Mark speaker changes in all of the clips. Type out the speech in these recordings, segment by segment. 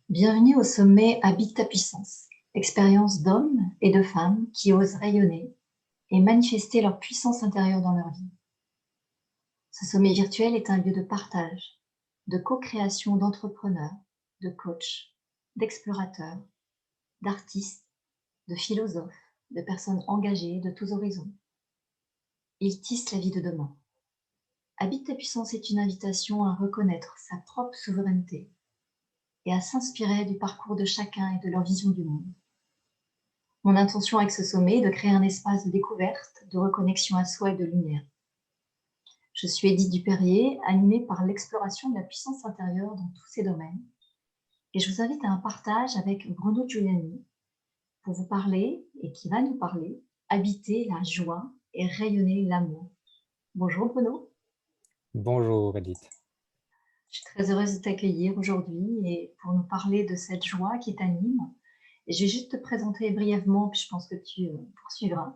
Speaker 1: Bienvenue au sommet Habite ta puissance, expérience d'hommes et de femmes qui osent rayonner et manifester leur puissance intérieure dans leur vie. Ce sommet virtuel est un lieu de partage, de co-création d'entrepreneurs, de coachs, d'explorateurs, d'artistes, de philosophes, de personnes engagées de tous horizons. Ils tissent la vie de demain. Habite ta puissance est une invitation à reconnaître sa propre souveraineté et à s'inspirer du parcours de chacun et de leur vision du monde. Mon intention avec ce sommet est de créer un espace de découverte, de reconnexion à soi et de lumière. Je suis Edith Duperrier, animée par l'exploration de la puissance intérieure dans tous ces domaines. Et je vous invite à un partage avec Bruno Giuliani pour vous parler, et qui va nous parler, habiter la joie et rayonner l'amour. Bonjour Bruno.
Speaker 2: Bonjour Edith.
Speaker 1: Je suis très heureuse de t'accueillir aujourd'hui et pour nous parler de cette joie qui t'anime. Et je vais juste te présenter brièvement, puis je pense que tu poursuivras.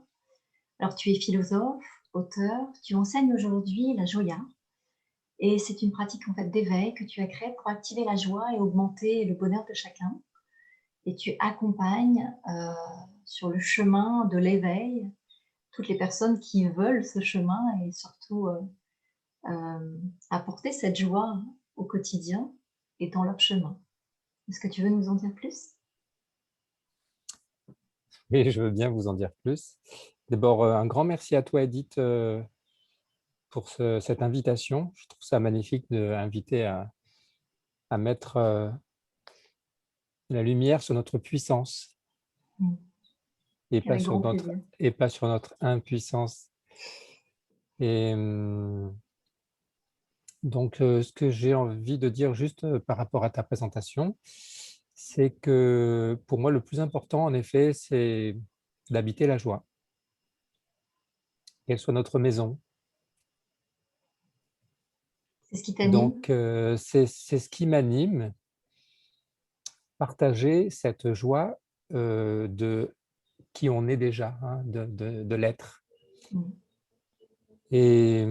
Speaker 1: Alors, tu es philosophe, auteur, tu enseignes aujourd'hui la joya et c'est une pratique en fait d'éveil que tu as créée pour activer la joie et augmenter le bonheur de chacun. Et tu accompagnes sur le chemin de l'éveil toutes les personnes qui veulent ce chemin et surtout apporter cette joie au quotidien et dans leur chemin. Est-ce que tu veux nous en dire plus?
Speaker 2: Oui, je veux bien vous en dire plus. D'abord, un grand merci à toi Edith pour cette invitation. Je trouve ça magnifique d'inviter à mettre la lumière sur notre puissance
Speaker 1: Mm.
Speaker 2: et pas
Speaker 1: Avec
Speaker 2: sur
Speaker 1: grand
Speaker 2: notre,
Speaker 1: plaisir.
Speaker 2: et pas sur notre impuissance. Et donc, ce que j'ai envie de dire juste par rapport à ta présentation, c'est que pour moi, le plus important, en effet, c'est d'habiter la joie, qu'elle soit notre maison.
Speaker 1: C'est ce qui t'anime?
Speaker 2: Donc, c'est ce qui m'anime, partager cette joie de qui on est déjà, hein, de l'être.
Speaker 1: Mm.
Speaker 2: Et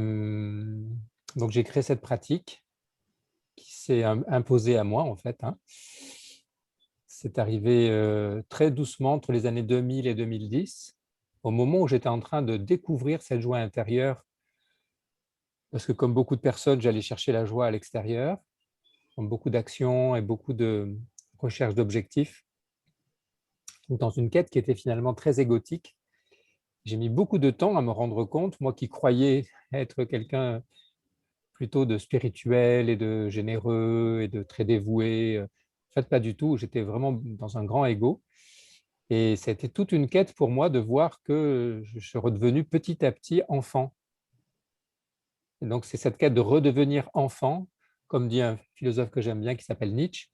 Speaker 2: donc, j'ai créé cette pratique qui s'est imposée à moi, en fait, hein. C'est arrivé très doucement entre les années 2000 et 2010, au moment où j'étais en train de découvrir cette joie intérieure, parce que comme beaucoup de personnes, j'allais chercher la joie à l'extérieur, comme beaucoup d'actions et beaucoup de recherche d'objectifs, dans une quête qui était finalement très égotique. J'ai mis beaucoup de temps à me rendre compte, moi qui croyais être quelqu'un plutôt de spirituel et de généreux et de très dévoué. En fait, pas du tout. J'étais vraiment dans un grand ego. Et c'était toute une quête pour moi de voir que je suis redevenu petit à petit enfant. Et donc, c'est cette quête de redevenir enfant, comme dit un philosophe que j'aime bien qui s'appelle Nietzsche,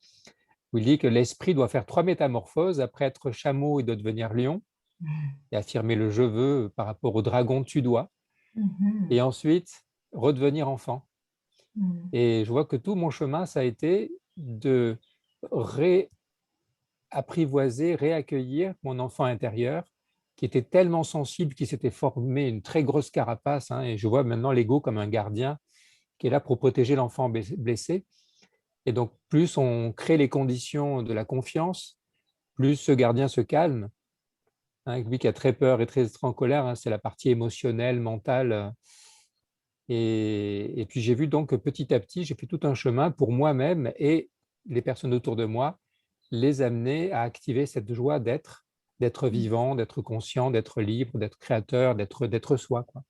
Speaker 2: où il dit que l'esprit doit faire 3 métamorphoses après être chameau et de devenir lion, et affirmer le je veux par rapport au dragon tu dois, et
Speaker 1: Mhm.
Speaker 2: ensuite redevenir enfant.
Speaker 1: Mm.
Speaker 2: Et je vois que tout mon chemin, ça a été de réapprivoiser, réaccueillir mon enfant intérieur qui était tellement sensible qu'il s'était formé une très grosse carapace, hein, et je vois maintenant l'ego comme un gardien qui est là pour protéger l'enfant blessé. Et donc, plus on crée les conditions de la confiance, plus ce gardien se calme. Hein, lui qui a très peur et très en colère, hein, c'est la partie émotionnelle, mentale. Et puis j'ai vu donc que petit à petit, j'ai fait tout un chemin pour moi-même et les personnes autour de moi, les amener à activer cette joie d'être vivant, d'être conscient, d'être libre, d'être créateur, d'être soi, quoi.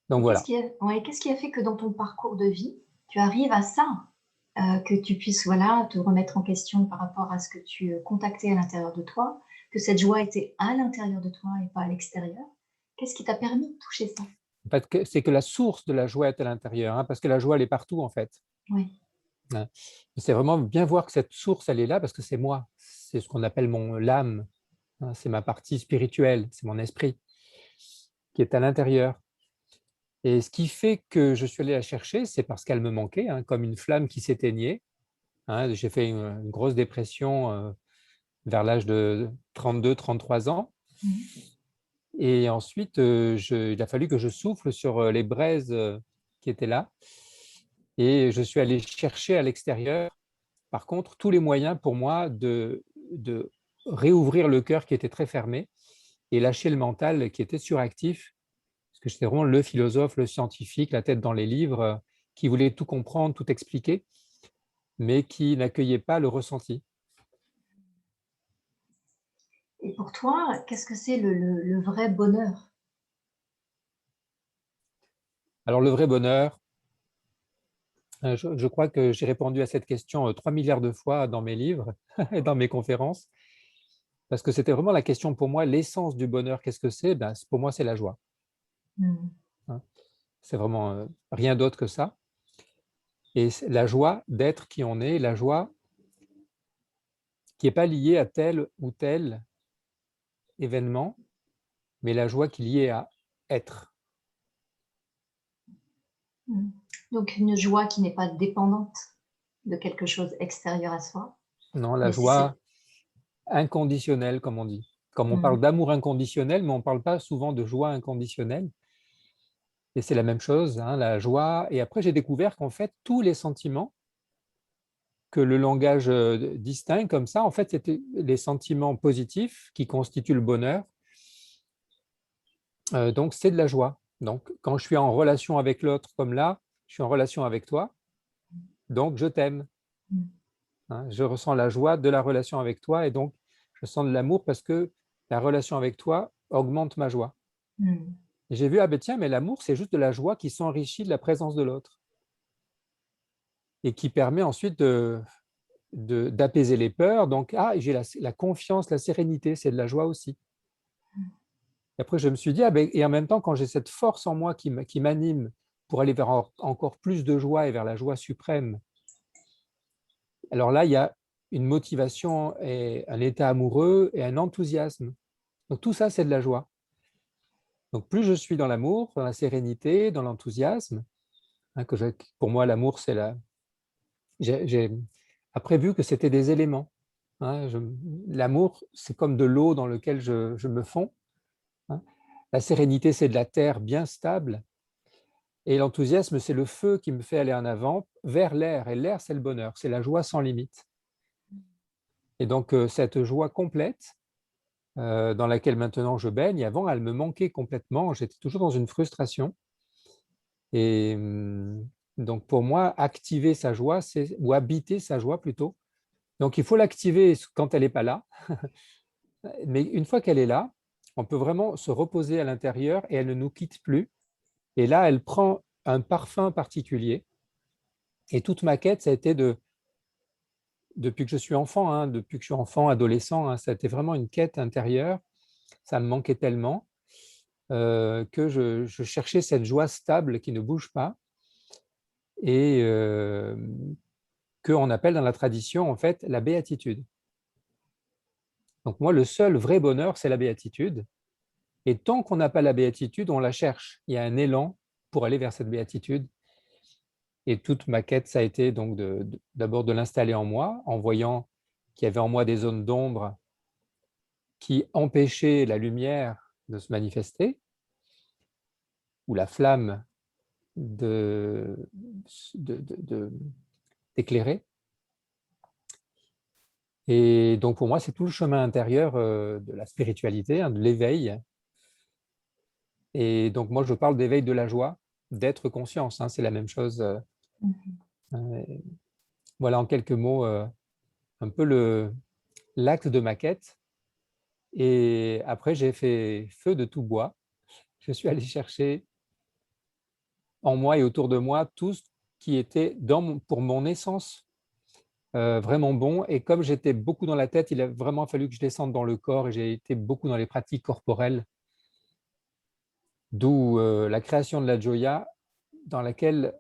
Speaker 2: Donc
Speaker 1: Et
Speaker 2: voilà.
Speaker 1: qu'est-ce qui a fait que dans ton parcours de vie, tu arrives à ça, que tu puisses voilà, te remettre en question par rapport à ce que tu contactais à l'intérieur de toi, que cette joie était à l'intérieur de toi et pas à l'extérieur? Qu'est-ce qui t'a permis de toucher ça?
Speaker 2: Parce que c'est que la source de la joie est à l'intérieur, hein, parce que la joie, elle est partout en fait.
Speaker 1: Oui.
Speaker 2: Hein. C'est vraiment bien voir que cette source, elle est là parce que c'est moi. C'est ce qu'on appelle l'âme. Hein, c'est ma partie spirituelle, c'est mon esprit qui est à l'intérieur. Et ce qui fait que je suis allé la chercher, c'est parce qu'elle me manquait, hein, comme une flamme qui s'éteignait. Hein. J'ai fait une grosse dépression vers l'âge de 32, 33 ans.
Speaker 1: Mhm.
Speaker 2: Et ensuite, il a fallu que je souffle sur les braises qui étaient là. Et je suis allé chercher à l'extérieur par contre, tous les moyens pour moi de réouvrir le cœur qui était très fermé et lâcher le mental qui était suractif, parce que j'étais vraiment le philosophe, le scientifique, la tête dans les livres, qui voulait tout comprendre, tout expliquer, mais qui n'accueillait pas le ressenti.
Speaker 1: Et pour toi, qu'est-ce que c'est le vrai bonheur?
Speaker 2: Alors le vrai bonheur, je crois que j'ai répondu à cette question 3 milliards de fois dans mes livres et dans mes conférences, parce que c'était vraiment la question pour moi, l'essence du bonheur, qu'est-ce que c'est? Ben, pour moi, c'est la joie.
Speaker 1: Mmh.
Speaker 2: Hein. C'est vraiment rien d'autre que ça. Et la joie d'être qui on est, la joie qui n'est pas liée à tel ou tel événement, mais la joie qui est liée à être.
Speaker 1: Mmh. Donc une joie qui n'est pas dépendante de quelque chose extérieur à soi,
Speaker 2: Non, la
Speaker 1: mais si c'est
Speaker 2: joie inconditionnelle, comme on dit. Comme on parle
Speaker 1: mmh,
Speaker 2: d'amour inconditionnel, mais on ne parle pas souvent de joie inconditionnelle. Et c'est la même chose, hein, la joie. Et après, j'ai découvert qu'en fait, tous les sentiments que le langage distingue comme ça, en fait, c'était les sentiments positifs qui constituent le bonheur. Donc, c'est de la joie. Donc, quand je suis en relation avec l'autre, comme là, je suis en relation avec toi, donc je t'aime.
Speaker 1: mmh,
Speaker 2: Hein. Je ressens la joie de la relation avec toi et donc je sens de l'amour parce que la relation avec toi augmente ma joie.
Speaker 1: mmh,
Speaker 2: Et j'ai vu, ah ben tiens, mais l'amour, c'est juste de la joie qui s'enrichit de la présence de l'autre et qui permet ensuite d'apaiser les peurs. Donc, ah, j'ai la confiance, la sérénité, c'est de la joie aussi. Et après, je me suis dit, ah ben, et en même temps, quand j'ai cette force en moi qui m'anime pour aller vers encore plus de joie et vers la joie suprême, alors là, il y a une motivation et un état amoureux et un enthousiasme. Donc tout ça, c'est de la joie. Donc plus je suis dans l'amour, dans la sérénité, dans l'enthousiasme, hein, pour moi, l'amour, c'est la... J'ai après vu que c'était des éléments. Hein, l'amour, c'est comme de l'eau dans laquelle je me fonds. Hein. La sérénité, c'est de la terre bien stable. Et l'enthousiasme, c'est le feu qui me fait aller en avant vers l'air. Et l'air, c'est le bonheur, c'est la joie sans limite. Et donc, cette joie complète, dans laquelle maintenant je baigne, avant, elle me manquait complètement. J'étais toujours dans une frustration. Et donc, pour moi, activer sa joie, ou habiter sa joie plutôt. Donc, il faut l'activer quand elle n'est pas là. Mais une fois qu'elle est là, on peut vraiment se reposer à l'intérieur et elle ne nous quitte plus. Et là, elle prend un parfum particulier. Et toute ma quête, ça a été depuis que je suis enfant, hein, depuis que je suis enfant, adolescent, hein, ça a été vraiment une quête intérieure. Ça me manquait tellement que je cherchais cette joie stable qui ne bouge pas et qu'on appelle dans la tradition, en fait, la béatitude. Donc moi, le seul vrai bonheur, c'est la béatitude. Et tant qu'on n'a pas la béatitude, on la cherche. Il y a un élan pour aller vers cette béatitude. Et toute ma quête, ça a été donc d'abord de l'installer en moi, en voyant qu'il y avait en moi des zones d'ombre qui empêchaient la lumière de se manifester, ou la flamme de, d'éclairer. Et donc pour moi, c'est tout le chemin intérieur de la spiritualité, hein, de l'éveil. Et donc moi, je parle d'éveil de la joie, d'être conscience, hein, c'est la même chose.
Speaker 1: mmh.
Speaker 2: Euh, voilà en quelques mots un peu l'acte de ma quête. Et après, j'ai fait feu de tout bois. Je suis allé chercher en moi et autour de moi tout ce qui était pour mon essence vraiment bon. Et comme j'étais beaucoup dans la tête, il a vraiment fallu que je descende dans le corps et j'ai été beaucoup dans les pratiques corporelles, d'où la création de la Joya, dans laquelle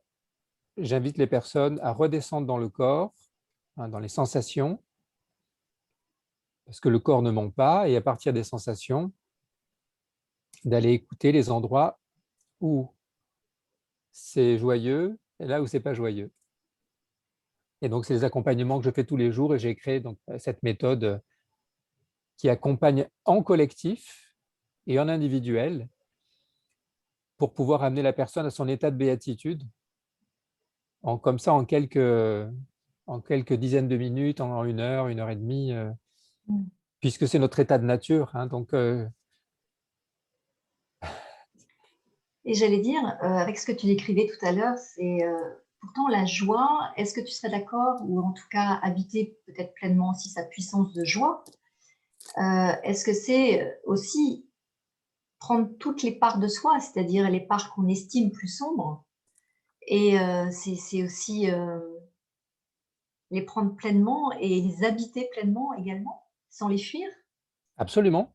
Speaker 2: j'invite les personnes à redescendre dans le corps, hein, dans les sensations, parce que le corps ne ment pas, et à partir des sensations, d'aller écouter les endroits où c'est joyeux et là où c'est pas joyeux. Et donc, c'est les accompagnements que je fais tous les jours et j'ai créé donc, cette méthode qui accompagne en collectif et en individuel pour pouvoir amener la personne à son état de béatitude, comme ça en quelques dizaines de minutes, en 1 heure et demie,
Speaker 1: Mm.
Speaker 2: puisque c'est notre état de nature. Hein, donc,
Speaker 1: Et j'allais dire, avec ce que tu décrivais tout à l'heure, c'est pourtant la joie, est-ce que tu serais d'accord, ou en tout cas habiter peut-être pleinement aussi sa puissance de joie, est-ce que c'est aussi prendre toutes les parts de soi, c'est-à-dire les parts qu'on estime plus sombres, et c'est aussi les prendre pleinement et les habiter pleinement également, sans les fuir?
Speaker 2: absolument.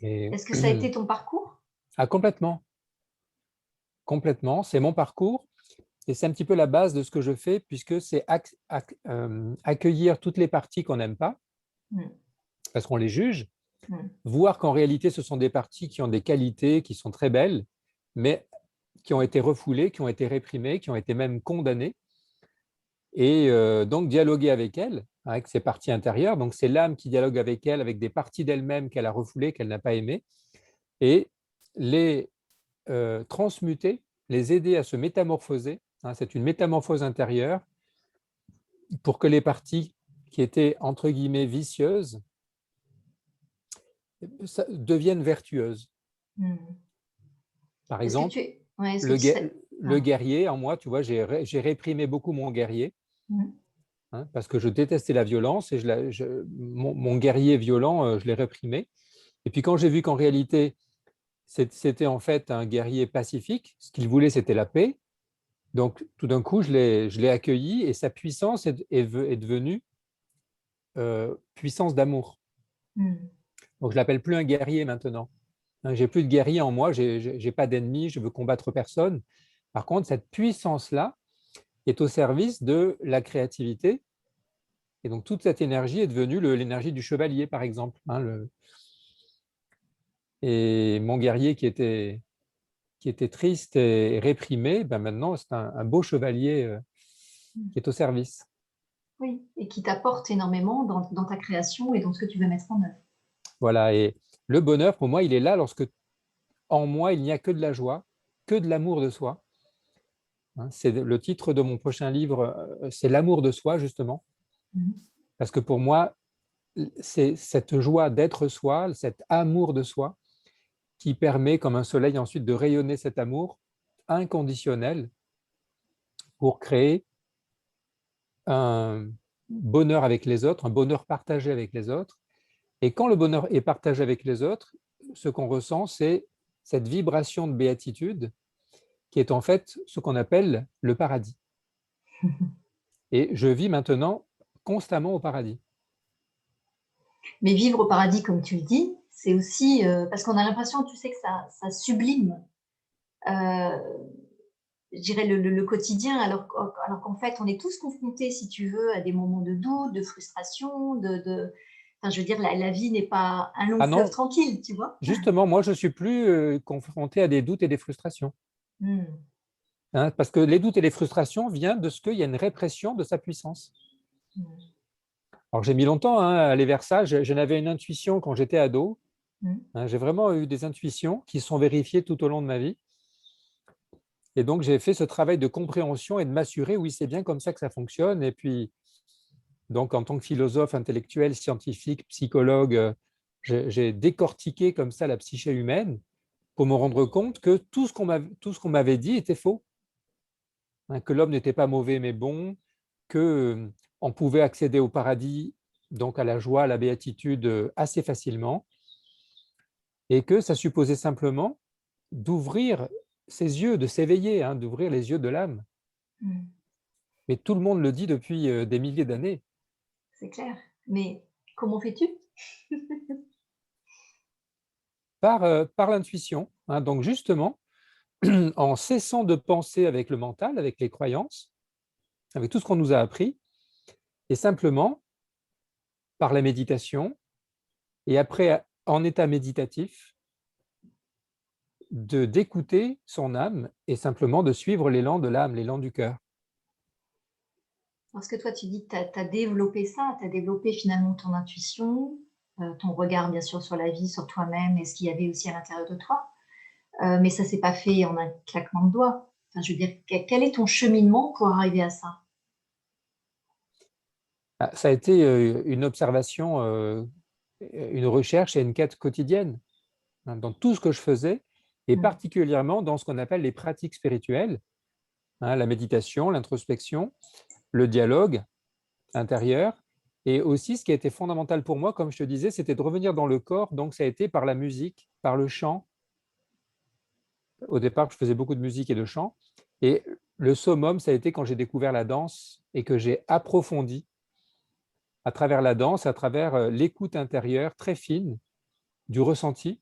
Speaker 2: Et,
Speaker 1: Est-ce que ça a été ton parcours?
Speaker 2: ah, complètement, complètement. C'est mon parcours et c'est un petit peu la base de ce que je fais, puisque c'est accueillir toutes les parties qu'on n'aime pas,
Speaker 1: Mm.
Speaker 2: parce qu'on les juge,
Speaker 1: Mm.
Speaker 2: voir qu'en réalité, ce sont des parties qui ont des qualités, qui sont très belles, mais qui ont été refoulées, qui ont été réprimées, qui ont été même condamnées, et donc dialoguer avec elles, avec ces parties intérieures. Donc c'est l'âme qui dialogue avec elle, avec des parties d'elle-même qu'elle a refoulées, qu'elle n'a pas aimées, et les transmuter, les aider à se métamorphoser. Hein, c'est une métamorphose intérieure pour que les parties qui étaient entre guillemets vicieuses deviennent vertueuses.
Speaker 1: Mm.
Speaker 2: Par
Speaker 1: Est-ce que
Speaker 2: exemple,
Speaker 1: tu es... Ouais, est-ce que
Speaker 2: le,
Speaker 1: tu serais...
Speaker 2: le
Speaker 1: Pardon.
Speaker 2: guerrier en moi, tu vois, j'ai réprimé beaucoup mon guerrier,
Speaker 1: Mm.
Speaker 2: hein, parce que je détestais la violence et mon guerrier violent, je l'ai réprimé. Et puis quand j'ai vu qu'en réalité, c'était en fait un guerrier pacifique, ce qu'il voulait, c'était la paix. Donc tout d'un coup, je l'ai accueilli et sa puissance est devenue puissance d'amour.
Speaker 1: Mm.
Speaker 2: Donc je l'appelle plus un guerrier maintenant. Hein, j'ai plus de guerrier en moi, j'ai pas d'ennemi, je veux combattre personne. Par contre, cette puissance-là est au service de la créativité. Et donc, toute cette énergie est devenue l'énergie du chevalier, par exemple. Hein, et mon guerrier qui était triste et réprimé, ben maintenant, c'est un beau chevalier
Speaker 1: Mm.
Speaker 2: qui est au service.
Speaker 1: Oui, et qui t'apporte énormément dans ta création et dans ce que tu veux mettre en œuvre.
Speaker 2: Voilà. Et le bonheur, pour moi, il est là lorsque en moi, il n'y a que de la joie, que de l'amour de soi. Hein, c'est le titre de mon prochain livre, c'est l'amour de soi, justement.
Speaker 1: Mm.
Speaker 2: Parce que pour moi, c'est cette joie d'être soi, cet amour de soi, qui permet, comme un soleil, ensuite de rayonner cet amour inconditionnel pour créer un bonheur avec les autres, un bonheur partagé avec les autres. Et quand le bonheur est partagé avec les autres, ce qu'on ressent, c'est cette vibration de béatitude qui est en fait ce qu'on appelle le paradis. Et je vis maintenant constamment au paradis.
Speaker 1: Mais vivre au paradis, comme tu le dis, c'est aussi parce qu'on a l'impression, tu sais, que ça sublime, euh, je dirais, le quotidien, alors qu'en fait, on est tous confrontés, si tu veux, à des moments de doute, de frustration, enfin, je veux dire, la vie n'est pas un long
Speaker 2: Ah
Speaker 1: fleuve
Speaker 2: non,
Speaker 1: tranquille, tu vois.
Speaker 2: justement, moi, je ne suis plus confronté à des doutes et des frustrations.
Speaker 1: Mm.
Speaker 2: Hein, parce que les doutes et les frustrations viennent de ce qu'il y a une répression de sa puissance.
Speaker 1: Mm.
Speaker 2: Alors, j'ai mis longtemps hein, à aller vers ça. Je n'avais une intuition quand j'étais ado.
Speaker 1: Mm.
Speaker 2: Hein, j'ai vraiment eu des intuitions qui sont vérifiées tout au long de ma vie. Et donc, j'ai fait ce travail de compréhension et de m'assurer, oui, c'est bien comme ça que ça fonctionne. Et puis, donc, en tant que philosophe, intellectuel, scientifique, psychologue, j'ai décortiqué comme ça la psyché humaine pour me rendre compte que tout ce qu'on m'avait dit était faux. Hein, que l'homme n'était pas mauvais mais bon, que on pouvait accéder au paradis, donc à la joie, à la béatitude assez facilement, et que ça supposait simplement d'ouvrir ses yeux, de s'éveiller, hein, d'ouvrir les yeux de l'âme.
Speaker 1: Mm.
Speaker 2: Mais tout le monde le dit depuis des milliers d'années.
Speaker 1: C'est clair. Mais comment fais-tu?
Speaker 2: Par l'intuition. Hein. Donc justement, en cessant de penser avec le mental, avec les croyances, avec tout ce qu'on nous a appris, et simplement par la méditation, et après en état méditatif, d'écouter son âme et simplement de suivre l'élan de l'âme, l'élan du cœur.
Speaker 1: Parce que toi, tu dis que tu as développé ça, tu as développé finalement ton intuition, ton regard bien sûr sur la vie, sur toi-même et ce qu'il y avait aussi à l'intérieur de toi. Mais ça ne s'est pas fait en un claquement de doigts. Enfin, je veux dire, quel est ton cheminement pour arriver à ça?
Speaker 2: Ça a été une observation, une recherche et une quête quotidienne hein, dans tout ce que je faisais, et particulièrement dans ce qu'on appelle les pratiques spirituelles, hein, la méditation, l'introspection, le dialogue intérieur, et aussi ce qui a été fondamental pour moi, comme je te disais, c'était de revenir dans le corps, donc ça a été par la musique, par le chant. Au départ, je faisais beaucoup de musique et de chant, et le summum, ça a été quand j'ai découvert la danse et que j'ai approfondi à travers la danse, à travers l'écoute intérieure très fine du ressenti,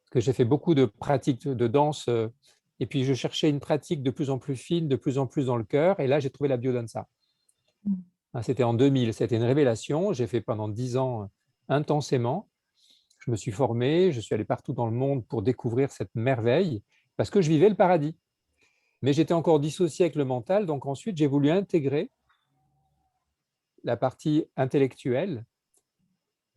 Speaker 2: que j'ai fait beaucoup de pratiques de danse, et puis je cherchais une pratique de plus en plus fine, de plus en plus dans le cœur, et là j'ai trouvé la biodanza. C'était en 2000, c'était une révélation, j'ai fait pendant 10 ans intensément, je me suis formé, je suis allé partout dans le monde pour découvrir cette merveille, parce que je vivais le paradis. Mais j'étais encore dissocié avec le mental, donc ensuite j'ai voulu intégrer la partie intellectuelle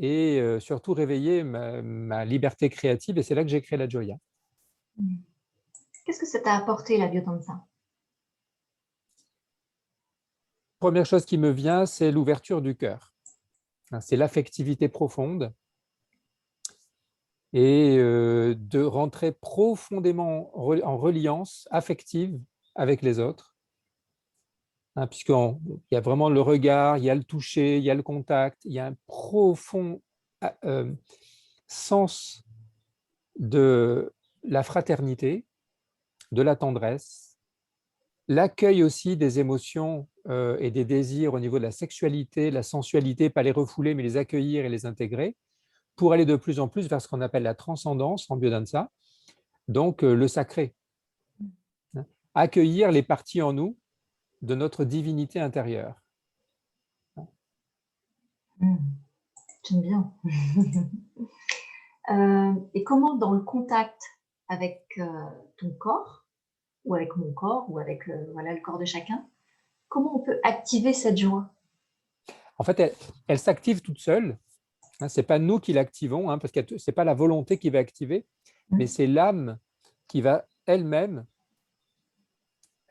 Speaker 2: et surtout réveiller ma liberté créative, et c'est là que j'ai créé la Joya.
Speaker 1: Qu'est-ce que ça t'a apporté, la biodanza?
Speaker 2: Première chose qui me vient, c'est l'ouverture du cœur. C'est l'affectivité profonde et de rentrer profondément en reliance affective avec les autres, hein, puisqu'il y a vraiment le regard, il y a le toucher, il y a le contact, il y a un profond sens de la fraternité, de la tendresse, l'accueil aussi des émotions et des désirs au niveau de la sexualité, la sensualité, pas les refouler, mais les accueillir et les intégrer, pour aller de plus en plus vers ce qu'on appelle la transcendance en biodanza, donc le sacré. Accueillir les parties en nous de notre divinité intérieure.
Speaker 1: J'aime bien. Et comment, dans le contact avec ton corps, ou avec mon corps, ou avec voilà, le corps de chacun, comment on peut activer cette joie?
Speaker 2: En fait, elle s'active toute seule. Ce n'est pas nous qui l'activons, hein, parce que ce n'est pas la volonté qui va activer, mais c'est l'âme qui va elle-même,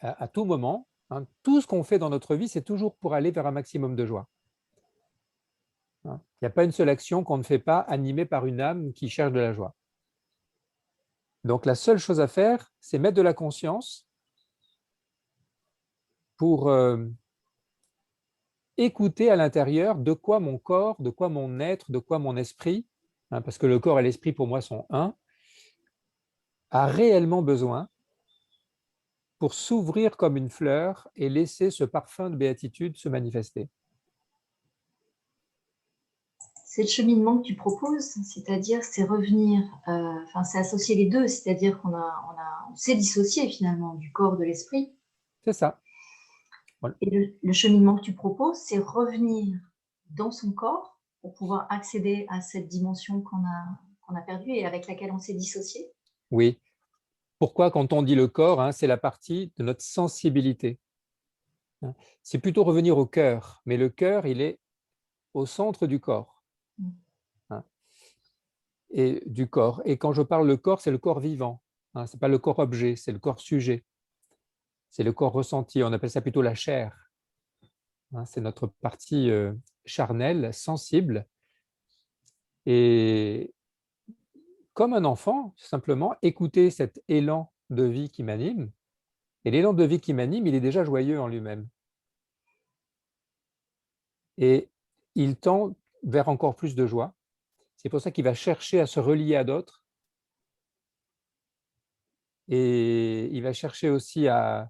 Speaker 2: à tout moment, hein, tout ce qu'on fait dans notre vie, c'est toujours pour aller vers un maximum de joie. Il n'y a pas une seule action qu'on ne fait pas animée par une âme qui cherche de la joie. Donc la seule chose à faire, c'est mettre de la conscience pour écouter à l'intérieur de quoi mon corps, de quoi mon être, de quoi mon esprit, hein, parce que le corps et l'esprit pour moi sont un, a réellement besoin pour s'ouvrir comme une fleur et laisser ce parfum de béatitude se manifester.
Speaker 1: C'est le cheminement que tu proposes, c'est-à-dire c'est revenir, enfin c'est associer les deux, c'est-à-dire on s'est dissocié finalement du corps, de l'esprit.
Speaker 2: C'est ça. Voilà.
Speaker 1: Et le cheminement que tu proposes, c'est revenir dans son corps pour pouvoir accéder à cette dimension qu'on a perdue et avec laquelle on s'est dissocié.
Speaker 2: Oui. Pourquoi, quand on dit le corps, hein, c'est la partie de notre sensibilité. C'est plutôt revenir au cœur, mais le cœur, il est au centre du corps. Hein, et du corps. Et quand je parle le corps, c'est le corps vivant. Hein, ce n'est pas le corps objet, c'est le corps sujet. C'est le corps ressenti. On appelle ça plutôt la chair. Hein, c'est notre partie charnelle, sensible. Et comme un enfant, simplement, écouter cet élan de vie qui m'anime. Et l'élan de vie qui m'anime, il est déjà joyeux en lui-même. Et il tend vers encore plus de joie. C'est pour ça qu'il va chercher à se relier à d'autres. Et il va chercher aussi à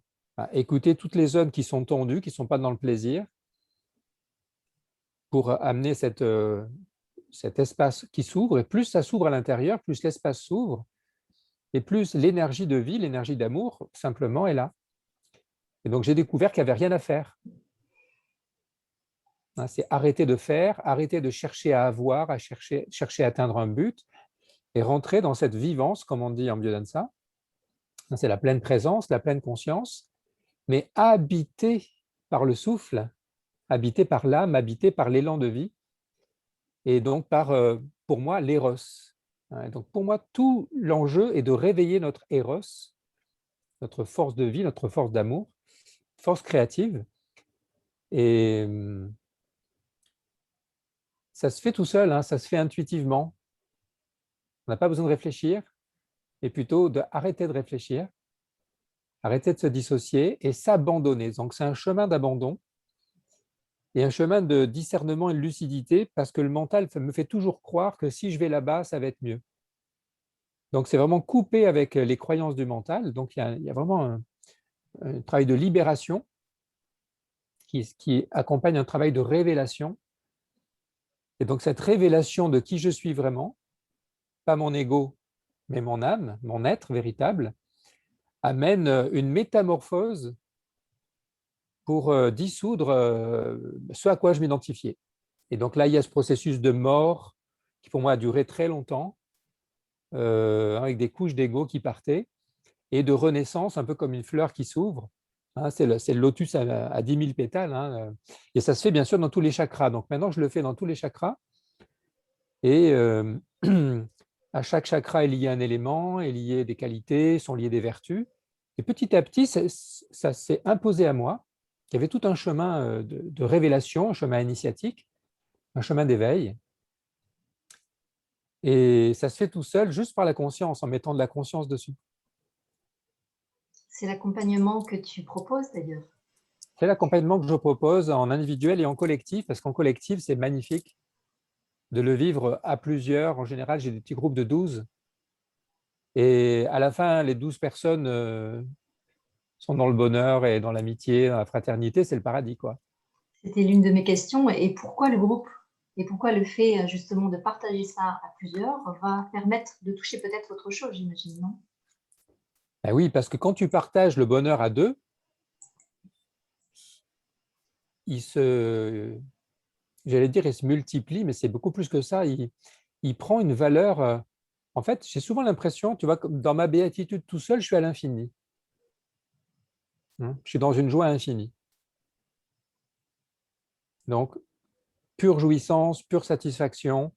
Speaker 2: écouter toutes les zones qui sont tendues, qui ne sont pas dans le plaisir, pour amener cet espace qui s'ouvre. Et plus ça s'ouvre à l'intérieur, plus l'espace s'ouvre, et plus l'énergie de vie, l'énergie d'amour, simplement, est là. Et donc, j'ai découvert qu'il n'y avait rien à faire. C'est arrêter de faire, arrêter de chercher à avoir, à chercher à atteindre un but, et rentrer dans cette vivance, comme on dit en biodanza. C'est la pleine présence, la pleine conscience, mais habité par le souffle, habité par l'âme, habité par l'élan de vie, et donc par, pour moi, l'éros. Donc pour moi, tout l'enjeu est de réveiller notre éros, notre force de vie, notre force d'amour, force créative. Et ça se fait tout seul, hein, ça se fait intuitivement. On n'a pas besoin de réfléchir, et plutôt d'arrêter de réfléchir, arrêter de se dissocier et s'abandonner. Donc, c'est un chemin d'abandon et un chemin de discernement et de lucidité parce que le mental me fait toujours croire que si je vais là-bas, ça va être mieux. Donc, c'est vraiment coupé avec les croyances du mental. Donc, il y a vraiment un travail de libération qui accompagne un travail de révélation. Et donc, cette révélation de qui je suis vraiment, pas mon ego, mais mon âme, mon être véritable, amène une métamorphose pour dissoudre ce à quoi je m'identifiais. Et donc là, il y a ce processus de mort qui pour moi a duré très longtemps, avec des couches d'ego qui partaient, et de renaissance, un peu comme une fleur qui s'ouvre. Hein, c'est le lotus à 10 000 pétales. Hein, et ça se fait bien sûr dans tous les chakras. Donc maintenant, je le fais dans tous les chakras. Et à chaque chakra est lié un élément, est lié des qualités, sont liées des vertus. Et petit à petit, ça s'est imposé à moi. Il y avait tout un chemin de révélation, un chemin initiatique, un chemin d'éveil. Et ça se fait tout seul, juste par la conscience, en mettant de la conscience dessus.
Speaker 1: C'est l'accompagnement que tu proposes d'ailleurs.
Speaker 2: C'est l'accompagnement que je propose en individuel et en collectif, parce qu'en collectif, c'est magnifique de le vivre à plusieurs. En général, j'ai des petits groupes de 12. Et à la fin, les 12 personnes sont dans le bonheur et dans l'amitié, dans la fraternité, c'est le paradis, quoi.
Speaker 1: C'était l'une de mes questions. Et pourquoi le groupe? Et pourquoi le fait justement de partager ça à plusieurs va permettre de toucher peut-être autre chose, j'imagine, non?
Speaker 2: Ben oui, parce que quand tu partages le bonheur à deux, j'allais dire, il se multiplie, mais c'est beaucoup plus que ça. Il prend une valeur. En fait, j'ai souvent l'impression, tu vois, comme dans ma béatitude tout seul, je suis à l'infini. Je suis dans une joie infinie. Donc, pure jouissance, pure satisfaction.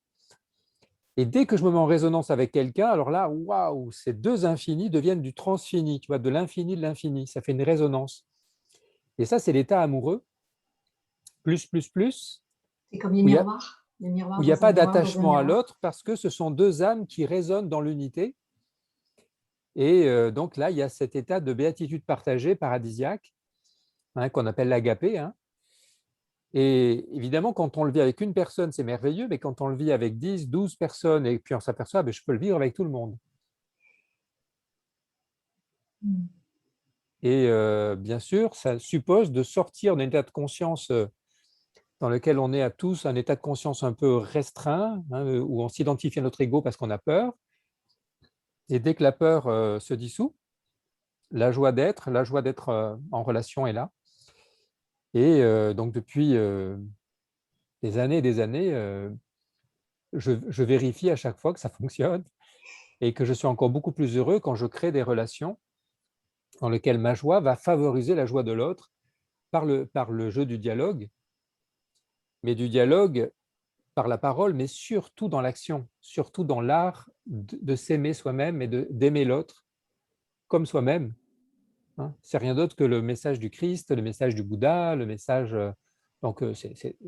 Speaker 2: Et dès que je me mets en résonance avec quelqu'un, alors là, waouh, ces deux infinis deviennent du transfini, tu vois, de l'infini. Ça fait une résonance. Et ça, c'est l'état amoureux, plus,
Speaker 1: C'est comme les
Speaker 2: où il y a,
Speaker 1: miroirs, le
Speaker 2: où
Speaker 1: miroir
Speaker 2: il n'y a
Speaker 1: dans un
Speaker 2: pas
Speaker 1: miroir dans un
Speaker 2: d'attachement à
Speaker 1: miroir.
Speaker 2: l'autre parce que ce sont deux âmes qui résonnent dans l'unité. Et donc là, il y a cet état de béatitude partagée, paradisiaque, hein, qu'on appelle l'agapé. Hein. Et évidemment, quand on le vit avec une personne, c'est merveilleux, mais quand on le vit avec 10, 12 personnes, et puis on s'aperçoit, ben, je peux le vivre avec tout le monde.
Speaker 1: Mm.
Speaker 2: Et bien sûr, ça suppose de sortir d'un état de conscience dans lequel on est à tous, un état de conscience un peu restreint, hein, où on s'identifie à notre ego parce qu'on a peur. Et dès que la peur se dissout, la joie d'être en relation est là. Et donc depuis des années et des années, je vérifie à chaque fois que ça fonctionne et que je suis encore beaucoup plus heureux quand je crée des relations dans lesquelles ma joie va favoriser la joie de l'autre par le jeu du dialogue, mais du dialogue par la parole, mais surtout dans l'action, surtout dans l'art de s'aimer soi-même et d'aimer l'autre comme soi-même. Hein. C'est rien d'autre que le message du Christ, le message du Bouddha, le message. Donc, c'est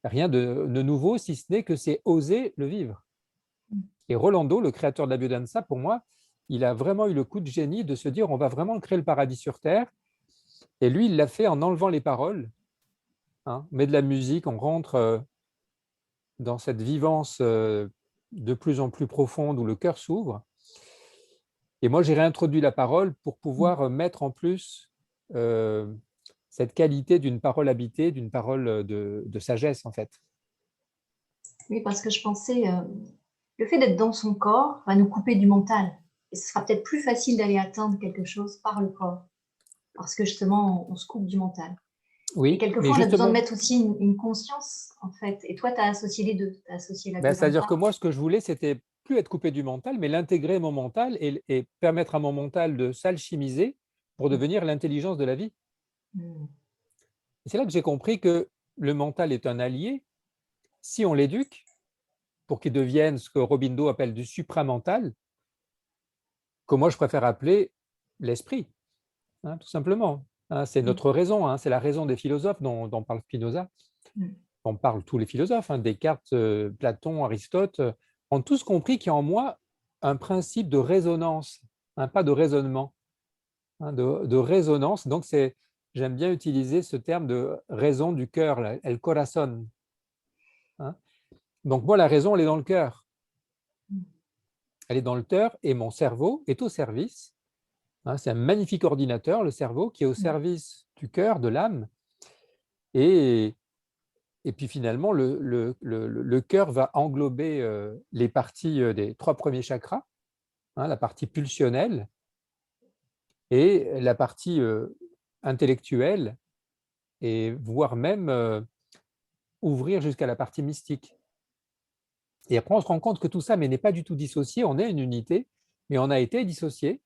Speaker 2: rien de nouveau, si ce n'est que c'est oser le vivre. Et Rolando, le créateur de la biodanza, pour moi, il a vraiment eu le coup de génie de se dire on va vraiment créer le paradis sur Terre. Et lui, il l'a fait en enlevant les paroles. Hein. On met de la musique, on rentre dans cette vivance de plus en plus profonde où le cœur s'ouvre. Et moi, j'ai réintroduit la parole pour pouvoir mettre en plus euh, cette qualité d'une parole habitée, d'une parole de sagesse, en fait.
Speaker 1: Oui, parce que je pensais, le fait d'être dans son corps va nous couper du mental. Et ce sera peut-être plus facile d'aller atteindre quelque chose par le corps, parce que justement, on se coupe du mental. Et
Speaker 2: Oui, mais
Speaker 1: quelquefois, on a besoin de
Speaker 2: justement,
Speaker 1: mettre aussi une conscience, en fait. Et toi, tu as associé les deux. Tu as associé la
Speaker 2: ben, c'est-à-dire
Speaker 1: Vedanta.
Speaker 2: que moi, ce que je voulais, c'était plus être coupé du mental, mais l'intégrer mon mental et permettre à mon mental de s'alchimiser pour devenir l'intelligence de la vie.
Speaker 1: Mm.
Speaker 2: Et c'est là que j'ai compris que le mental est un allié si on l'éduque pour qu'il devienne ce que Robindo appelle du supramental, que moi je préfère appeler l'esprit, hein, tout simplement. Hein, c'est notre raison, hein, c'est la raison des philosophes dont parle Spinoza.
Speaker 1: Mm.
Speaker 2: on parle tous les philosophes, hein, Descartes, Platon, Aristote, ont tous compris qu'il y a en moi un principe de résonance, hein, pas de raisonnement, hein, de résonance. Donc, j'aime bien utiliser ce terme de raison du cœur, là, el corazón. Hein. Donc, moi, la raison, elle est dans le cœur. Elle est dans le cœur et mon cerveau est au service. Hein, c'est un magnifique ordinateur, le cerveau, qui est au service du cœur, de l'âme. Et puis finalement, le cœur va englober les parties des 3 premiers chakras, hein, la partie pulsionnelle et la partie intellectuelle, et voire même ouvrir jusqu'à la partie mystique. Et après, on se rend compte que tout ça n'est pas du tout dissocié, on est une unité, mais on a été dissocié.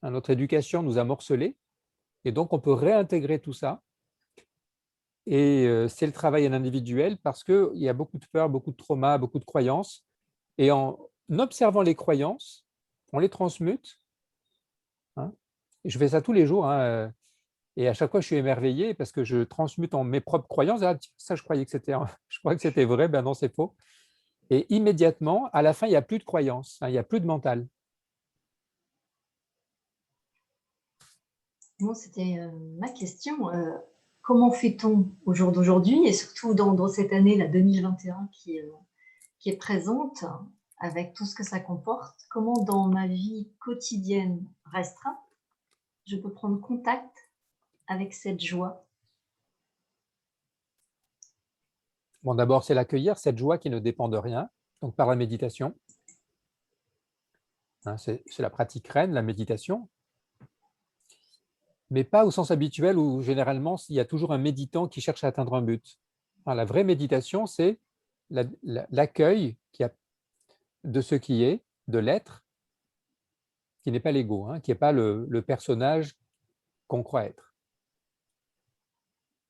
Speaker 2: Notre éducation nous a morcelés, et donc on peut réintégrer tout ça. Et c'est le travail en individuel parce qu'il y a beaucoup de peur, beaucoup de trauma, beaucoup de croyances. Et en observant les croyances, on les transmute. Hein. Et je fais ça tous les jours. Hein, et à chaque fois, je suis émerveillé parce que je transmute en mes propres croyances. Ah, ça, je croyais que c'était vrai. Ben non, c'est faux. Et immédiatement, à la fin, il n'y a plus de croyances. Hein, il n'y a plus de mental.
Speaker 1: Bon, c'était ma question. Comment fait-on au jour d'aujourd'hui et surtout dans cette année, la 2021 qui est présente, avec tout ce que ça comporte, comment dans ma vie quotidienne restreinte, je peux prendre contact avec cette joie?
Speaker 2: Bon, d'abord, c'est l'accueillir, cette joie qui ne dépend de rien, donc par la méditation. Hein, c'est la pratique reine, la méditation. Mais pas au sens habituel où généralement il y a toujours un méditant qui cherche à atteindre un but. Enfin, la vraie méditation, c'est l'accueil de ce qui est, de l'être, qui n'est pas l'ego, hein, qui n'est pas le personnage qu'on croit être.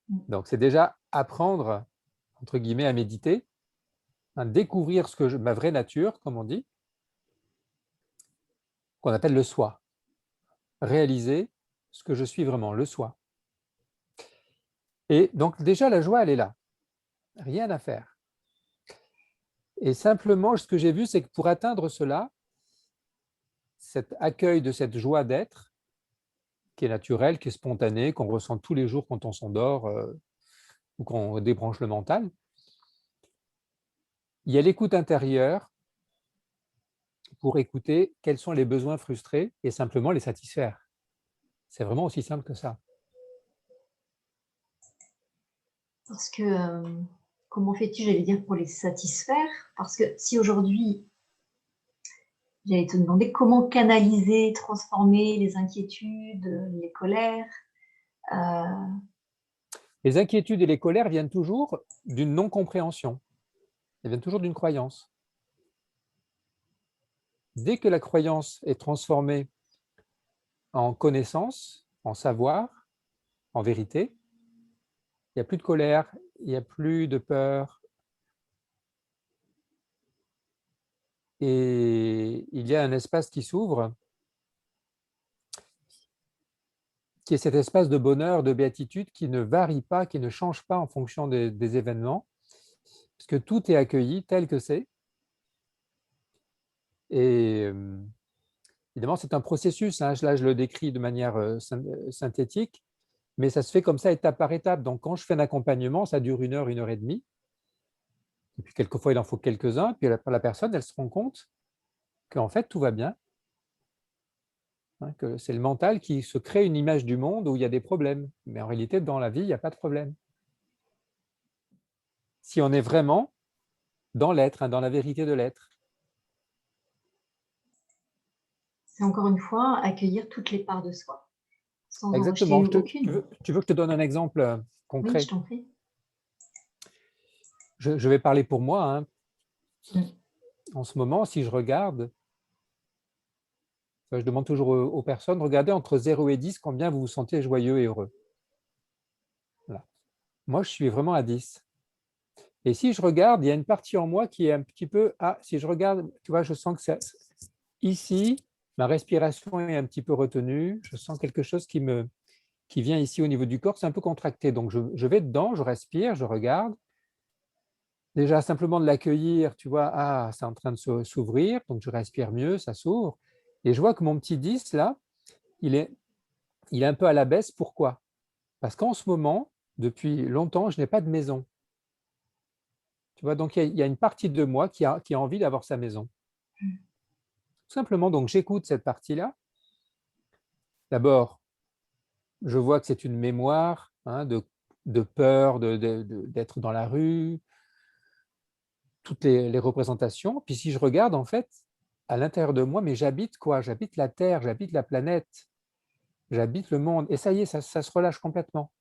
Speaker 2: Donc c'est déjà apprendre, entre guillemets, à méditer, à découvrir ma vraie nature, comme on dit, qu'on appelle le soi. Réaliser ce que je suis vraiment, le soi. Et donc déjà, la joie, elle est là. Rien à faire. Et simplement, ce que j'ai vu, c'est que pour atteindre cela, cet accueil de cette joie d'être, qui est naturelle, qui est spontanée, qu'on ressent tous les jours quand on s'endort ou qu'on débranche le mental, il y a l'écoute intérieure pour écouter quels sont les besoins frustrés et simplement les satisfaire. C'est vraiment aussi simple que ça.
Speaker 1: Parce que comment fais-tu, j'allais dire, pour les satisfaire? Parce que si aujourd'hui, j'allais te demander comment canaliser, transformer les inquiétudes, les colères.
Speaker 2: Les inquiétudes et les colères viennent toujours d'une non-compréhension. Elles viennent toujours d'une croyance. Dès que la croyance est transformée en connaissance, en savoir, en vérité, il n'y a plus de colère, il n'y a plus de peur. Et il y a un espace qui s'ouvre, qui est cet espace de bonheur, de béatitude qui ne varie pas, qui ne change pas en fonction des événements, parce que tout est accueilli tel que c'est. Et évidemment, c'est un processus. Hein. Là, je le décris de manière synthétique, mais ça se fait comme ça, étape par étape. Donc, quand je fais un accompagnement, ça dure 1 heure, 1 heure et demie. Et puis, quelquefois, il en faut quelques-uns. Puis, la personne, elle se rend compte qu'en fait, tout va bien. Hein, que c'est le mental qui se crée une image du monde où il y a des problèmes. Mais en réalité, dans la vie, il n'y a pas de problème. Si on est vraiment dans l'être, hein, dans la vérité de l'être.
Speaker 1: C'est encore une fois accueillir toutes les parts de soi, sans en
Speaker 2: Exactement.
Speaker 1: rejeter aucune.
Speaker 2: Tu veux que je te donne un exemple
Speaker 1: Oui,
Speaker 2: concret?
Speaker 1: je t'en prie.
Speaker 2: Je vais parler pour moi. Hein.
Speaker 1: Mm.
Speaker 2: En ce moment, si je regarde, je demande toujours aux personnes, regardez entre 0 et 10, combien vous vous sentez joyeux et heureux. Voilà. Moi, je suis vraiment à 10. Et si je regarde, il y a une partie en moi qui est un petit peu, si je regarde, tu vois, je sens que c'est ici, ma respiration est un petit peu retenue, je sens quelque chose qui vient ici au niveau du corps, c'est un peu contracté. Donc, je vais dedans, je respire, je regarde, Déjà, simplement de l'accueillir, tu vois, ah, c'est en train de s'ouvrir, donc je respire mieux, ça s'ouvre. Et je vois que mon petit 10, là, il est un peu à la baisse. Pourquoi? Parce qu'en ce moment, depuis longtemps, je n'ai pas de maison. Tu vois, donc il y a une partie de moi qui a envie d'avoir sa maison. Tout simplement, donc j'écoute cette partie-là. D'abord, je vois que c'est une mémoire hein, de peur d'être dans la rue, toutes les représentations. Puis si je regarde, en fait, à l'intérieur de moi, mais j'habite quoi? J'habite la Terre, j'habite la planète, j'habite le monde. Et ça y est, ça se relâche complètement.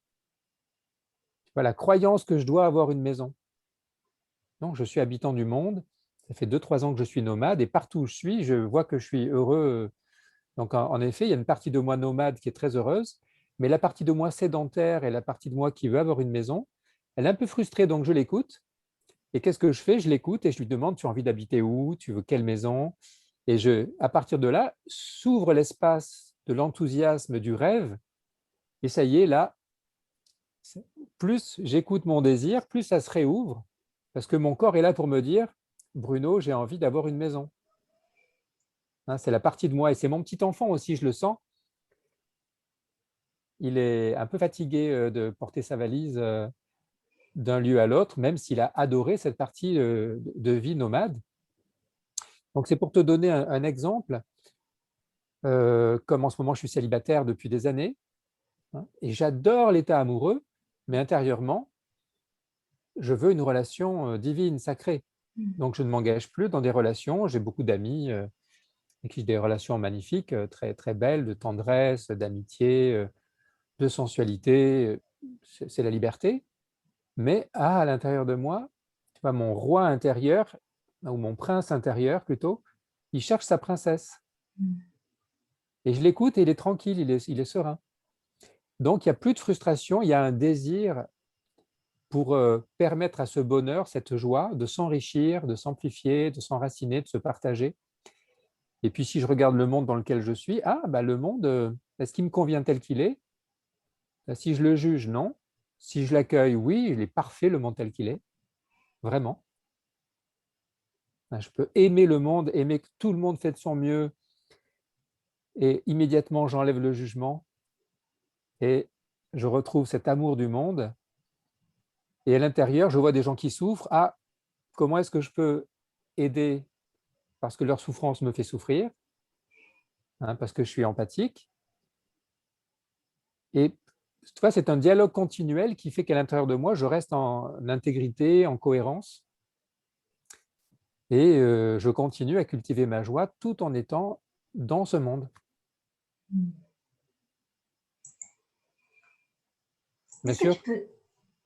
Speaker 2: Tu vois, la croyance que je dois avoir une maison. Non, je suis habitant du monde. Ça fait 2-3 ans que je suis nomade et partout où je suis, je vois que je suis heureux. Donc, en effet, il y a une partie de moi nomade qui est très heureuse, mais la partie de moi sédentaire et la partie de moi qui veut avoir une maison, elle est un peu frustrée, donc je l'écoute. Et qu'est-ce que je fais? Je l'écoute et je lui demande, tu as envie d'habiter où? Tu veux quelle maison? Et à partir de là, s'ouvre l'espace de l'enthousiasme, du rêve. Et ça y est, là, plus j'écoute mon désir, plus ça se réouvre, parce que mon corps est là pour me dire, Bruno, j'ai envie d'avoir une maison. Hein, c'est la partie de moi, et c'est mon petit enfant aussi, je le sens. Il est un peu fatigué de porter sa valise d'un lieu à l'autre, même s'il a adoré cette partie de vie nomade. Donc, c'est pour te donner un exemple. Comme en ce moment, je suis célibataire depuis des années, hein, et j'adore l'état amoureux, mais intérieurement, je veux une relation divine, sacrée. Donc, je ne m'engage plus dans des relations. J'ai beaucoup d'amis avec qui j'ai des relations magnifiques, très, très belles, de tendresse, d'amitié, de sensualité. C'est la liberté. Mais à l'intérieur de moi, tu vois, mon roi intérieur, ou mon prince intérieur plutôt, il cherche sa princesse. Et je l'écoute et il est tranquille, il est serein. Donc, il n'y a plus de frustration, il y a un désir pour permettre à ce bonheur, cette joie, de s'enrichir, de s'amplifier, de s'enraciner, de se partager. Et puis, si je regarde le monde dans lequel je suis, ah, bah, le monde, est-ce qu'il me convient tel qu'il est? Si je le juge, non. Si je l'accueille, oui, il est parfait, le monde tel qu'il est, vraiment. Je peux aimer le monde, aimer que tout le monde fait de son mieux, et immédiatement, j'enlève le jugement, et je retrouve cet amour du monde. Et à l'intérieur, je vois des gens qui souffrent. Ah, comment est-ce que je peux aider parce que leur souffrance me fait souffrir, hein, parce que je suis empathique. Et tu vois, c'est un dialogue continuel qui fait qu'à l'intérieur de moi, je reste en intégrité, en cohérence, et je continue à cultiver ma joie tout en étant dans ce monde. Bien
Speaker 1: Est-ce que tu
Speaker 2: sûr,
Speaker 1: peux...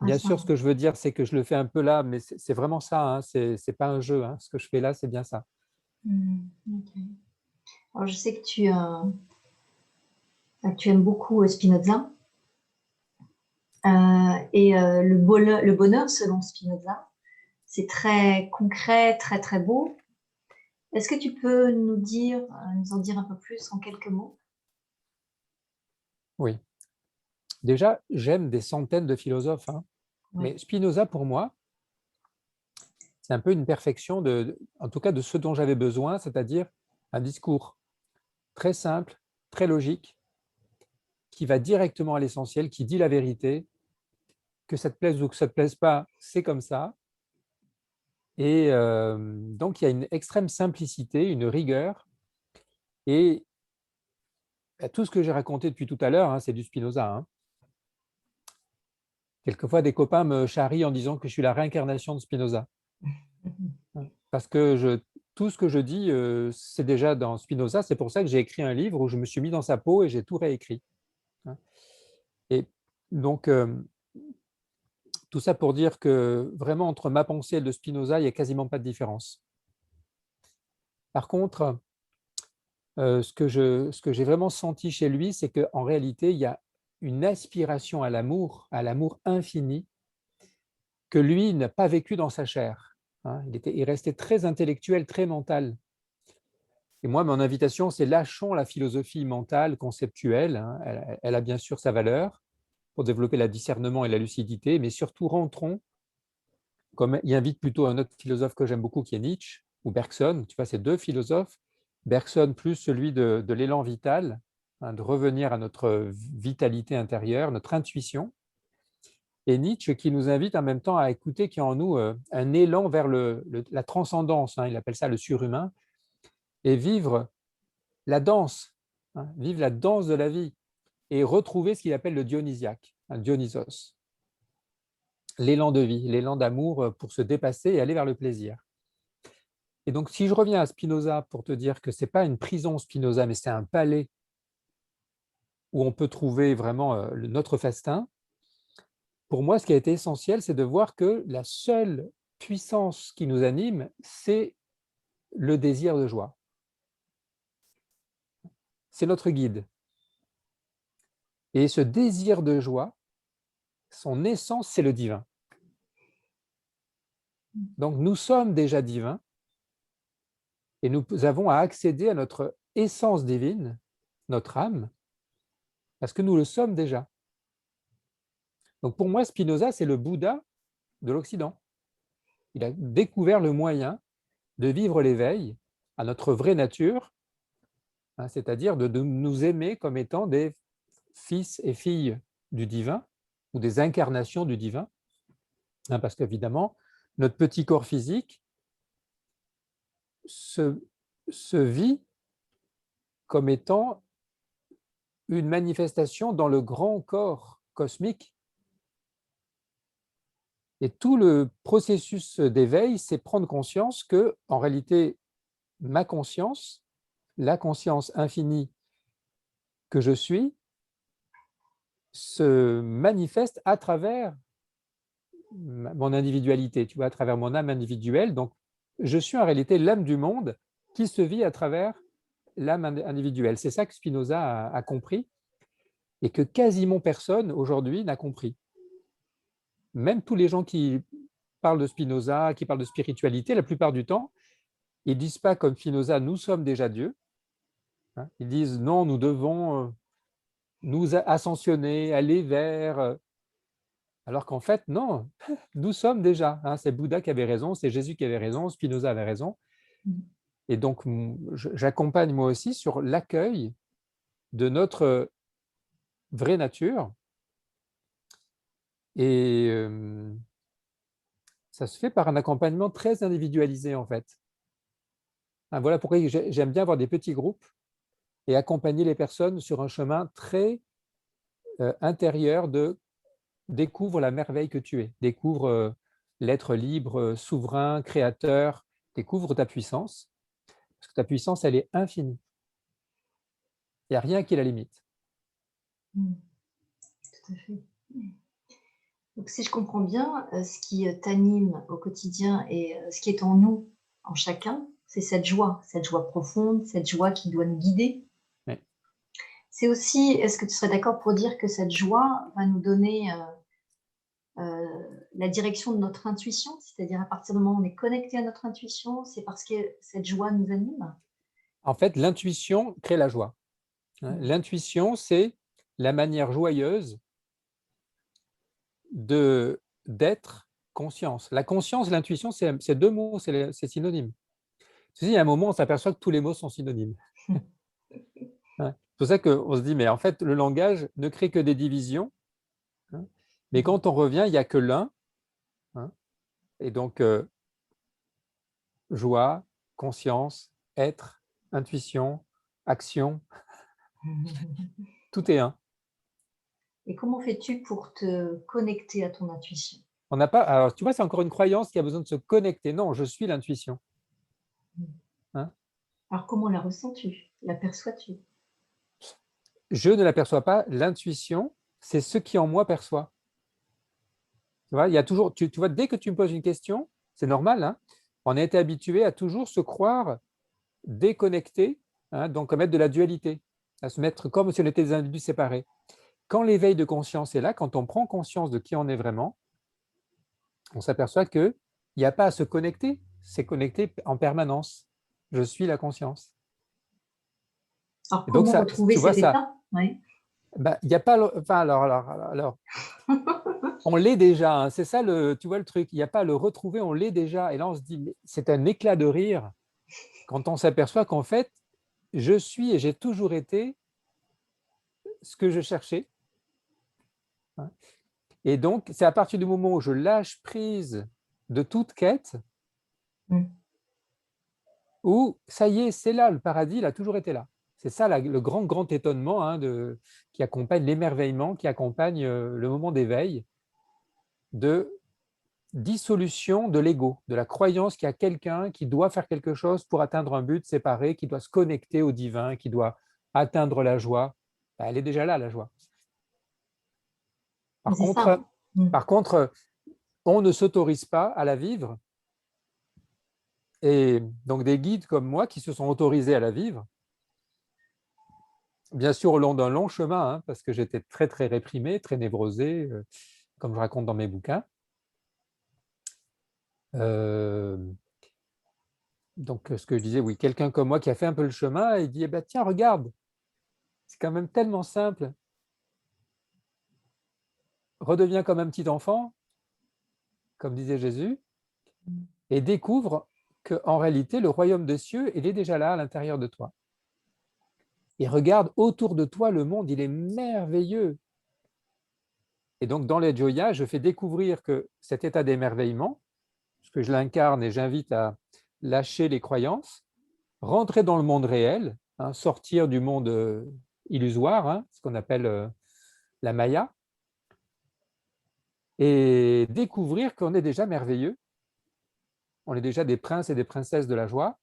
Speaker 1: Ah,
Speaker 2: bien sûr, ce
Speaker 1: pardon.
Speaker 2: que je veux dire, c'est que je le fais un peu là, mais c'est vraiment ça, hein, c'est pas un jeu, hein. Ce que je fais là, c'est bien ça.
Speaker 1: Ok. Alors, je sais que tu aimes beaucoup Spinoza. Le bonheur, selon Spinoza, c'est très concret, très très beau. Est-ce que tu peux nous en dire un peu plus en quelques mots?
Speaker 2: Oui. Déjà, j'aime des centaines de philosophes, hein,
Speaker 1: Ouais.
Speaker 2: mais Spinoza, pour moi, c'est un peu une perfection, en tout cas de ce dont j'avais besoin, c'est-à-dire un discours très simple, très logique, qui va directement à l'essentiel, qui dit la vérité, que ça te plaise ou que ça ne te plaise pas, c'est comme ça. Et donc, il y a une extrême simplicité, une rigueur, et tout ce que j'ai raconté depuis tout à l'heure, hein, c'est du Spinoza. Hein. Quelquefois, des copains me charrient en disant que je suis la réincarnation de Spinoza. Parce que tout ce que je dis, c'est déjà dans Spinoza. C'est pour ça que j'ai écrit un livre où je me suis mis dans sa peau et j'ai tout réécrit. Hein. Et donc, tout ça pour dire que vraiment, entre ma pensée et de Spinoza, il n'y a quasiment pas de différence. Par contre, ce que j'ai vraiment senti chez lui, c'est qu'en réalité, il y a une aspiration à l'amour infini, que lui n'a pas vécu dans sa chair. Hein. Il restait très intellectuel, très mental. Et moi, mon invitation, c'est lâchons la philosophie mentale, conceptuelle. Hein. Elle a bien sûr sa valeur pour développer le discernement et la lucidité, mais surtout rentrons comme il invite plutôt un autre philosophe que j'aime beaucoup, qui est Nietzsche, ou Bergson. Tu vois, ces deux philosophes. Bergson plus celui de l'élan vital, hein, de revenir à notre vitalité intérieure, notre intuition. Et Nietzsche qui nous invite en même temps à écouter qu'il y a en nous un élan vers la transcendance, hein, il appelle ça le surhumain, et vivre la danse, hein, vivre la danse de la vie, et retrouver ce qu'il appelle le dionysiaque, un Dionysos, l'élan de vie, l'élan d'amour pour se dépasser et aller vers le plaisir. Et donc, si je reviens à Spinoza pour te dire que ce n'est pas une prison Spinoza, mais c'est un palais où on peut trouver vraiment notre festin, pour moi, ce qui a été essentiel, c'est de voir que la seule puissance qui nous anime, c'est le désir de joie. C'est notre guide. Et ce désir de joie, son essence, c'est le divin. Donc, nous sommes déjà divins et nous avons à accéder à notre essence divine, notre âme, parce que nous le sommes déjà. Donc, pour moi, Spinoza, c'est le Bouddha de l'Occident. Il a découvert le moyen de vivre l'éveil à notre vraie nature, hein, c'est-à-dire de nous aimer comme étant des fils et filles du divin ou des incarnations du divin, hein, parce qu'évidemment, notre petit corps physique se vit comme étant une manifestation dans le grand corps cosmique. Et tout le processus d'éveil, c'est prendre conscience que, en réalité, ma conscience, la conscience infinie que je suis, se manifeste à travers mon individualité, tu vois, à travers mon âme individuelle. Donc, je suis en réalité l'âme du monde qui se vit à travers l'âme individuelle. C'est ça que Spinoza a compris et que quasiment personne aujourd'hui n'a compris. Même tous les gens qui parlent de Spinoza, qui parlent de spiritualité, la plupart du temps, ils ne disent pas comme Spinoza, nous sommes déjà Dieu. Ils disent non, nous devons nous ascensionner, aller vers… Alors qu'en fait, non, nous sommes déjà. C'est Bouddha qui avait raison, c'est Jésus qui avait raison, Spinoza avait raison. Et donc, j'accompagne moi aussi sur l'accueil de notre vraie nature. Et ça se fait par un accompagnement très individualisé, en fait. Voilà pourquoi j'aime bien avoir des petits groupes et accompagner les personnes sur un chemin très intérieur de découvre la merveille que tu es, découvre l'être libre, souverain, créateur, découvre ta puissance, parce que ta puissance, elle est infinie. Il n'y a rien qui la limite.
Speaker 1: Tout à fait. Donc, si je comprends bien, ce qui t'anime au quotidien et ce qui est en nous, en chacun, c'est cette joie profonde, cette joie qui doit nous guider.
Speaker 2: Oui.
Speaker 1: C'est aussi, est-ce que tu serais d'accord pour dire que cette joie va nous donner la direction de notre intuition, c'est-à-dire à partir du moment où on est connecté à notre intuition, c'est parce que cette joie nous anime?
Speaker 2: En fait, l'intuition crée la joie. L'intuition, c'est la manière joyeuse d'être conscience. La conscience, l'intuition, c'est deux mots, c'est synonyme. Tu sais, il y a un moment, on s'aperçoit que tous les mots sont synonymes. C'est pour ça qu'on se dit, mais en fait, le langage ne crée que des divisions. Mais quand on revient, il n'y a que l'un. Et donc, joie, conscience, être, intuition, action, tout est un.
Speaker 1: Et comment fais-tu pour te connecter à ton intuition?
Speaker 2: On n'a pas. Alors, tu vois, c'est encore une croyance qui a besoin de se connecter. Non, je suis l'intuition.
Speaker 1: Alors, comment la ressens-tu? L'aperçois-tu?
Speaker 2: Je ne l'aperçois pas. L'intuition, c'est ce qui en moi perçoit. Tu vois, il y a toujours. Tu vois, dès que tu me poses une question, c'est normal. On a été habitué à toujours se croire déconnecté, donc à mettre de la dualité, à se mettre comme si on était des individus séparés. Quand l'éveil de conscience est là, quand on prend conscience de qui on est vraiment, on s'aperçoit qu'il n'y a pas à se connecter, c'est connecté en permanence. Je suis la conscience.
Speaker 1: Alors,
Speaker 2: Et donc,
Speaker 1: comment
Speaker 2: ça,
Speaker 1: retrouver
Speaker 2: tu vois,
Speaker 1: cet état? Ouais.
Speaker 2: Ben, il n'y a pas... Enfin, alors, on l'est déjà, hein. C'est ça, tu vois le truc. Il n'y a pas à le retrouver, on l'est déjà. Et là, on se dit, mais c'est un éclat de rire quand on s'aperçoit qu'en fait, je suis et j'ai toujours été ce que je cherchais, hein. Et donc, c'est à partir du moment où je lâche prise de toute quête,
Speaker 1: Mm.
Speaker 2: où ça y est, c'est là, le paradis, il a toujours été là. C'est ça le grand, grand étonnement, hein, qui accompagne l'émerveillement, qui accompagne le moment d'éveil, de dissolution de l'ego, de la croyance qu'il y a quelqu'un qui doit faire quelque chose pour atteindre un but séparé, qui doit se connecter au divin, qui doit atteindre la joie. Ben, elle est déjà là, la joie.
Speaker 1: Mais
Speaker 2: Par
Speaker 1: c'est ça.
Speaker 2: contre,
Speaker 1: Mm.
Speaker 2: par contre, on ne s'autorise pas à la vivre. Et donc des guides comme moi qui se sont autorisés à la vivre, bien sûr au long d'un long chemin, hein, parce que j'étais très très réprimé, très névrosé, comme je raconte dans mes bouquins. Euh, donc ce que je disais, oui, quelqu'un comme moi qui a fait un peu le chemin, il dit, eh ben, tiens, regarde, c'est quand même tellement simple, redeviens comme un petit enfant, comme disait Jésus, et découvre qu'en réalité, le royaume des cieux, il est déjà là à l'intérieur de toi. Et regarde autour de toi, le monde, il est merveilleux. Et donc, dans les Joyas, je fais découvrir que cet état d'émerveillement, parce que je l'incarne et j'invite à lâcher les croyances, rentrer dans le monde réel, hein, sortir du monde illusoire, hein, ce qu'on appelle la Maya, et découvrir qu'on est déjà merveilleux, on est déjà des princes et des princesses de la joie.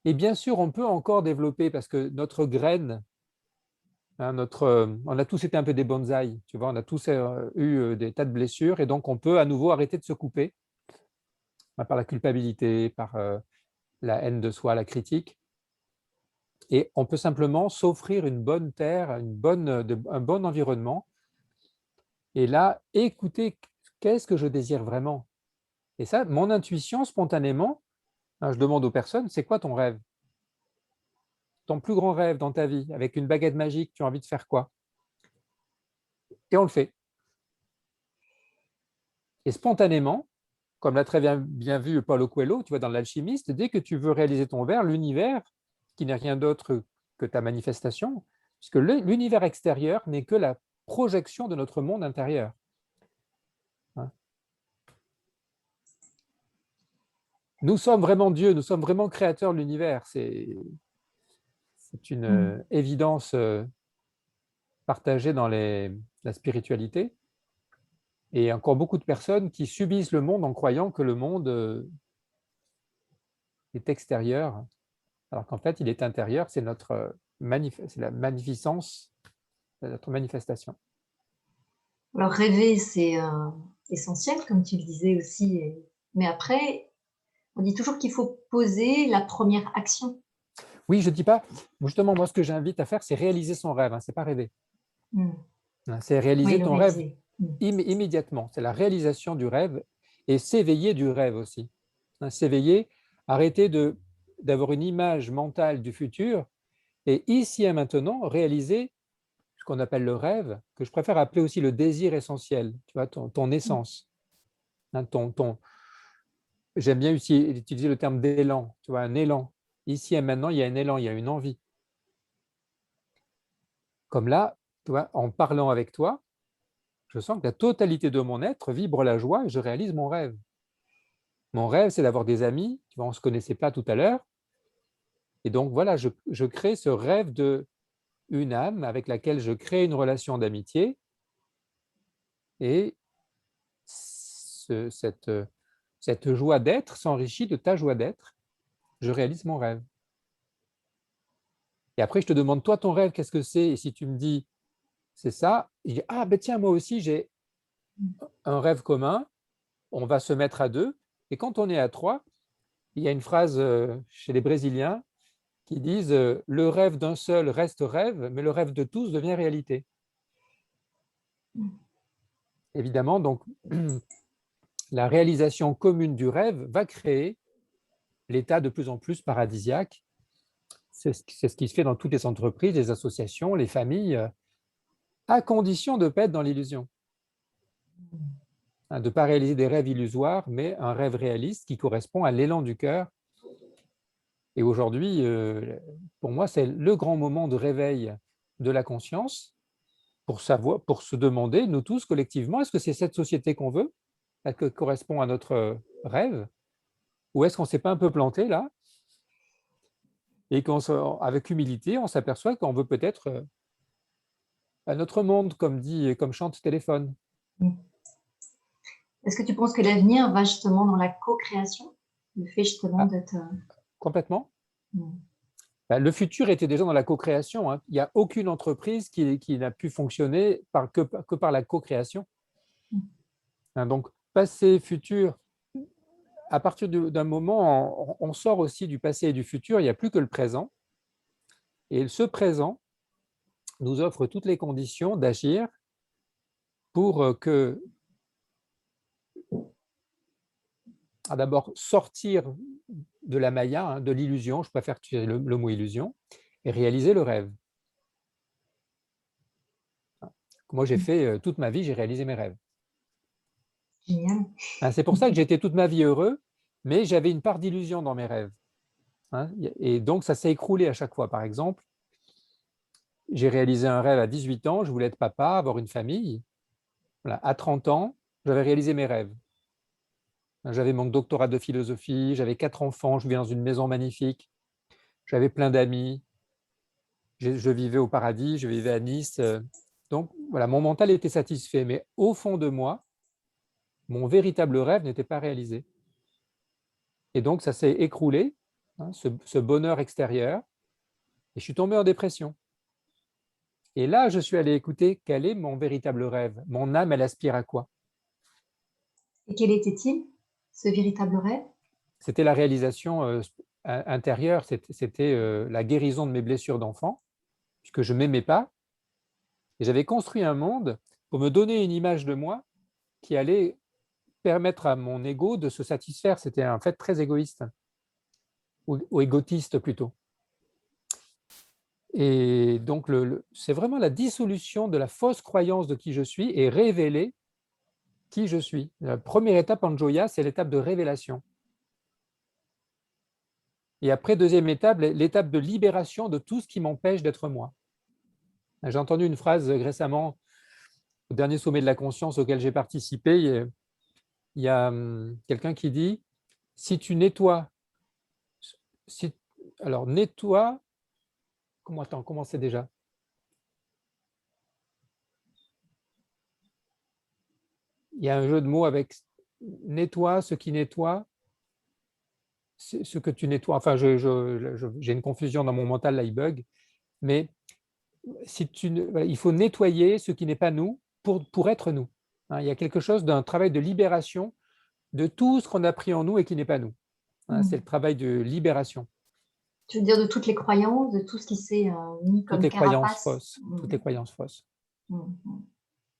Speaker 2: Et bien sûr, on peut encore développer, parce que notre graine, hein, on a tous été un peu des bonsaïs, tu vois, on a tous eu des tas de blessures, et donc on peut à nouveau arrêter de se couper, hein, par la culpabilité, par la haine de soi, la critique. Et on peut simplement s'offrir une bonne terre, un bon environnement, et là, écouter qu'est-ce que je désire vraiment. Et ça, mon intuition, spontanément, hein, je demande aux personnes, c'est quoi ton rêve? Ton plus grand rêve dans ta vie, avec une baguette magique, tu as envie de faire quoi? Et on le fait. Et spontanément, comme l'a très bien vu Paulo Coelho, tu vois, dans L'Alchimiste, dès que tu veux réaliser ton rêve, l'univers, qui n'est rien d'autre que ta manifestation, puisque l'univers extérieur n'est que la projection de notre monde intérieur, hein. Nous sommes vraiment Dieu, nous sommes vraiment créateurs de l'univers. C'est une
Speaker 1: Mm.
Speaker 2: évidence partagée dans la spiritualité. Et il y a encore beaucoup de personnes qui subissent le monde en croyant que le monde est extérieur, alors qu'en fait, il est intérieur, c'est c'est la magnificence de notre manifestation.
Speaker 1: Alors rêver, c'est essentiel, comme tu le disais aussi. Mais après, on dit toujours qu'il faut poser la première action.
Speaker 2: Oui, je ne dis pas, justement, moi, ce que j'invite à faire, c'est réaliser son rêve, hein, ce n'est pas rêver,
Speaker 1: Mm.
Speaker 2: hein, c'est
Speaker 1: Oui,
Speaker 2: réaliser
Speaker 1: le
Speaker 2: ton rêve
Speaker 1: réaliser. Mm.
Speaker 2: immédiatement, c'est la réalisation du rêve et s'éveiller du rêve aussi, hein, s'éveiller, arrêter d'avoir une image mentale du futur et ici et maintenant réaliser ce qu'on appelle le rêve, que je préfère appeler aussi le désir essentiel, tu vois, ton
Speaker 1: Mm.
Speaker 2: essence, hein, j'aime bien utiliser le terme d'élan, tu vois, un élan. Ici et maintenant, il y a un élan, il y a une envie. Comme là, tu vois, en parlant avec toi, je sens que la totalité de mon être vibre la joie et je réalise mon rêve. Mon rêve, c'est d'avoir des amis, tu vois, on ne se connaissait pas tout à l'heure, et donc voilà, je crée ce rêve de une âme avec laquelle je crée une relation d'amitié, et cette joie d'être s'enrichit de ta joie d'être, je réalise mon rêve. Et après, je te demande, toi, ton rêve, qu'est-ce que c'est? Et si tu me dis, c'est ça, je dis, ah ben tiens, moi aussi, j'ai un rêve commun, on va se mettre à deux, et quand on est à trois, il y a une phrase chez les Brésiliens qui disent le rêve d'un seul reste rêve, mais le rêve de tous devient réalité.
Speaker 1: Mm.
Speaker 2: Évidemment, donc, la réalisation commune du rêve va créer l'état de plus en plus paradisiaque. C'est ce qui se fait dans toutes les entreprises, les associations, les familles. à condition de ne pas être dans l'illusion. De ne pas réaliser des rêves illusoires, mais un rêve réaliste qui correspond à l'élan du cœur. Et aujourd'hui, pour moi, c'est le grand moment de réveil de la conscience pour savoir, pour se demander, nous tous collectivement, est-ce que c'est cette société qu'on veut, est-ce que correspond à notre rêve, ou est-ce qu'on ne s'est pas un peu planté là, et qu'avec humilité, on s'aperçoit qu'on veut peut-être un autre monde, comme chante Téléphone.
Speaker 1: Est-ce que tu penses que l'avenir va justement dans la co-création? Le fait justement d'être...
Speaker 2: Complètement. Le futur était déjà dans la co-création. Il n'y a aucune entreprise qui n'a pu fonctionner que par la co-création. Donc, passé, futur, à partir d'un moment, on sort aussi du passé et du futur, il n'y a plus que le présent. Et ce présent nous offre toutes les conditions d'agir pour d'abord sortir de la maya, de l'illusion, je préfère tuer le mot illusion, et réaliser le rêve. Moi, j'ai fait toute ma vie, j'ai réalisé mes rêves.
Speaker 1: Génial.
Speaker 2: C'est pour ça que j'étais toute ma vie heureux, mais j'avais une part d'illusion dans mes rêves. Et donc, ça s'est écroulé à chaque fois. Par exemple, j'ai réalisé un rêve à 18 ans, je voulais être papa, avoir une famille. Voilà. À 30 ans, j'avais réalisé mes rêves. J'avais mon doctorat de philosophie, j'avais 4 enfants, je vivais dans une maison magnifique, j'avais plein d'amis, je vivais au paradis, je vivais à Nice. Donc, voilà, mon mental était satisfait. Mais au fond de moi, mon véritable rêve n'était pas réalisé. Et donc, ça s'est écroulé, ce bonheur extérieur, et je suis tombé en dépression. Et là, je suis allé écouter quel est mon véritable rêve. Mon âme, elle aspire à quoi?
Speaker 1: Et quel était-il, ce véritable rêve?
Speaker 2: C'était la réalisation intérieure, c'était la guérison de mes blessures d'enfant, puisque je ne m'aimais pas. Et j'avais construit un monde pour me donner une image de moi qui allait permettre à mon ego de se satisfaire. C'était en fait très égoïste, ou égotiste plutôt. Et donc, c'est vraiment la dissolution de la fausse croyance de qui je suis et révéler qui je suis. La première étape en Joya, c'est l'étape de révélation. Et après, deuxième étape, l'étape de libération de tout ce qui m'empêche d'être moi. J'ai entendu une phrase récemment au dernier sommet de la conscience auquel j'ai participé. Il y a quelqu'un qui dit, si tu nettoies, alors nettoie, comment c'est déjà? Il y a un jeu de mots avec nettoie, ce qui nettoie, ce que tu nettoies. Enfin, j'ai une confusion dans mon mental, là, il bug. Mais il faut nettoyer ce qui n'est pas nous pour être nous. Il y a quelque chose d'un travail de libération de tout ce qu'on a pris en nous et qui n'est pas nous. C'est le travail de libération.
Speaker 1: Tu veux dire de toutes les croyances, de tout ce qui s'est mis comme carapace?
Speaker 2: Toutes les croyances fausses.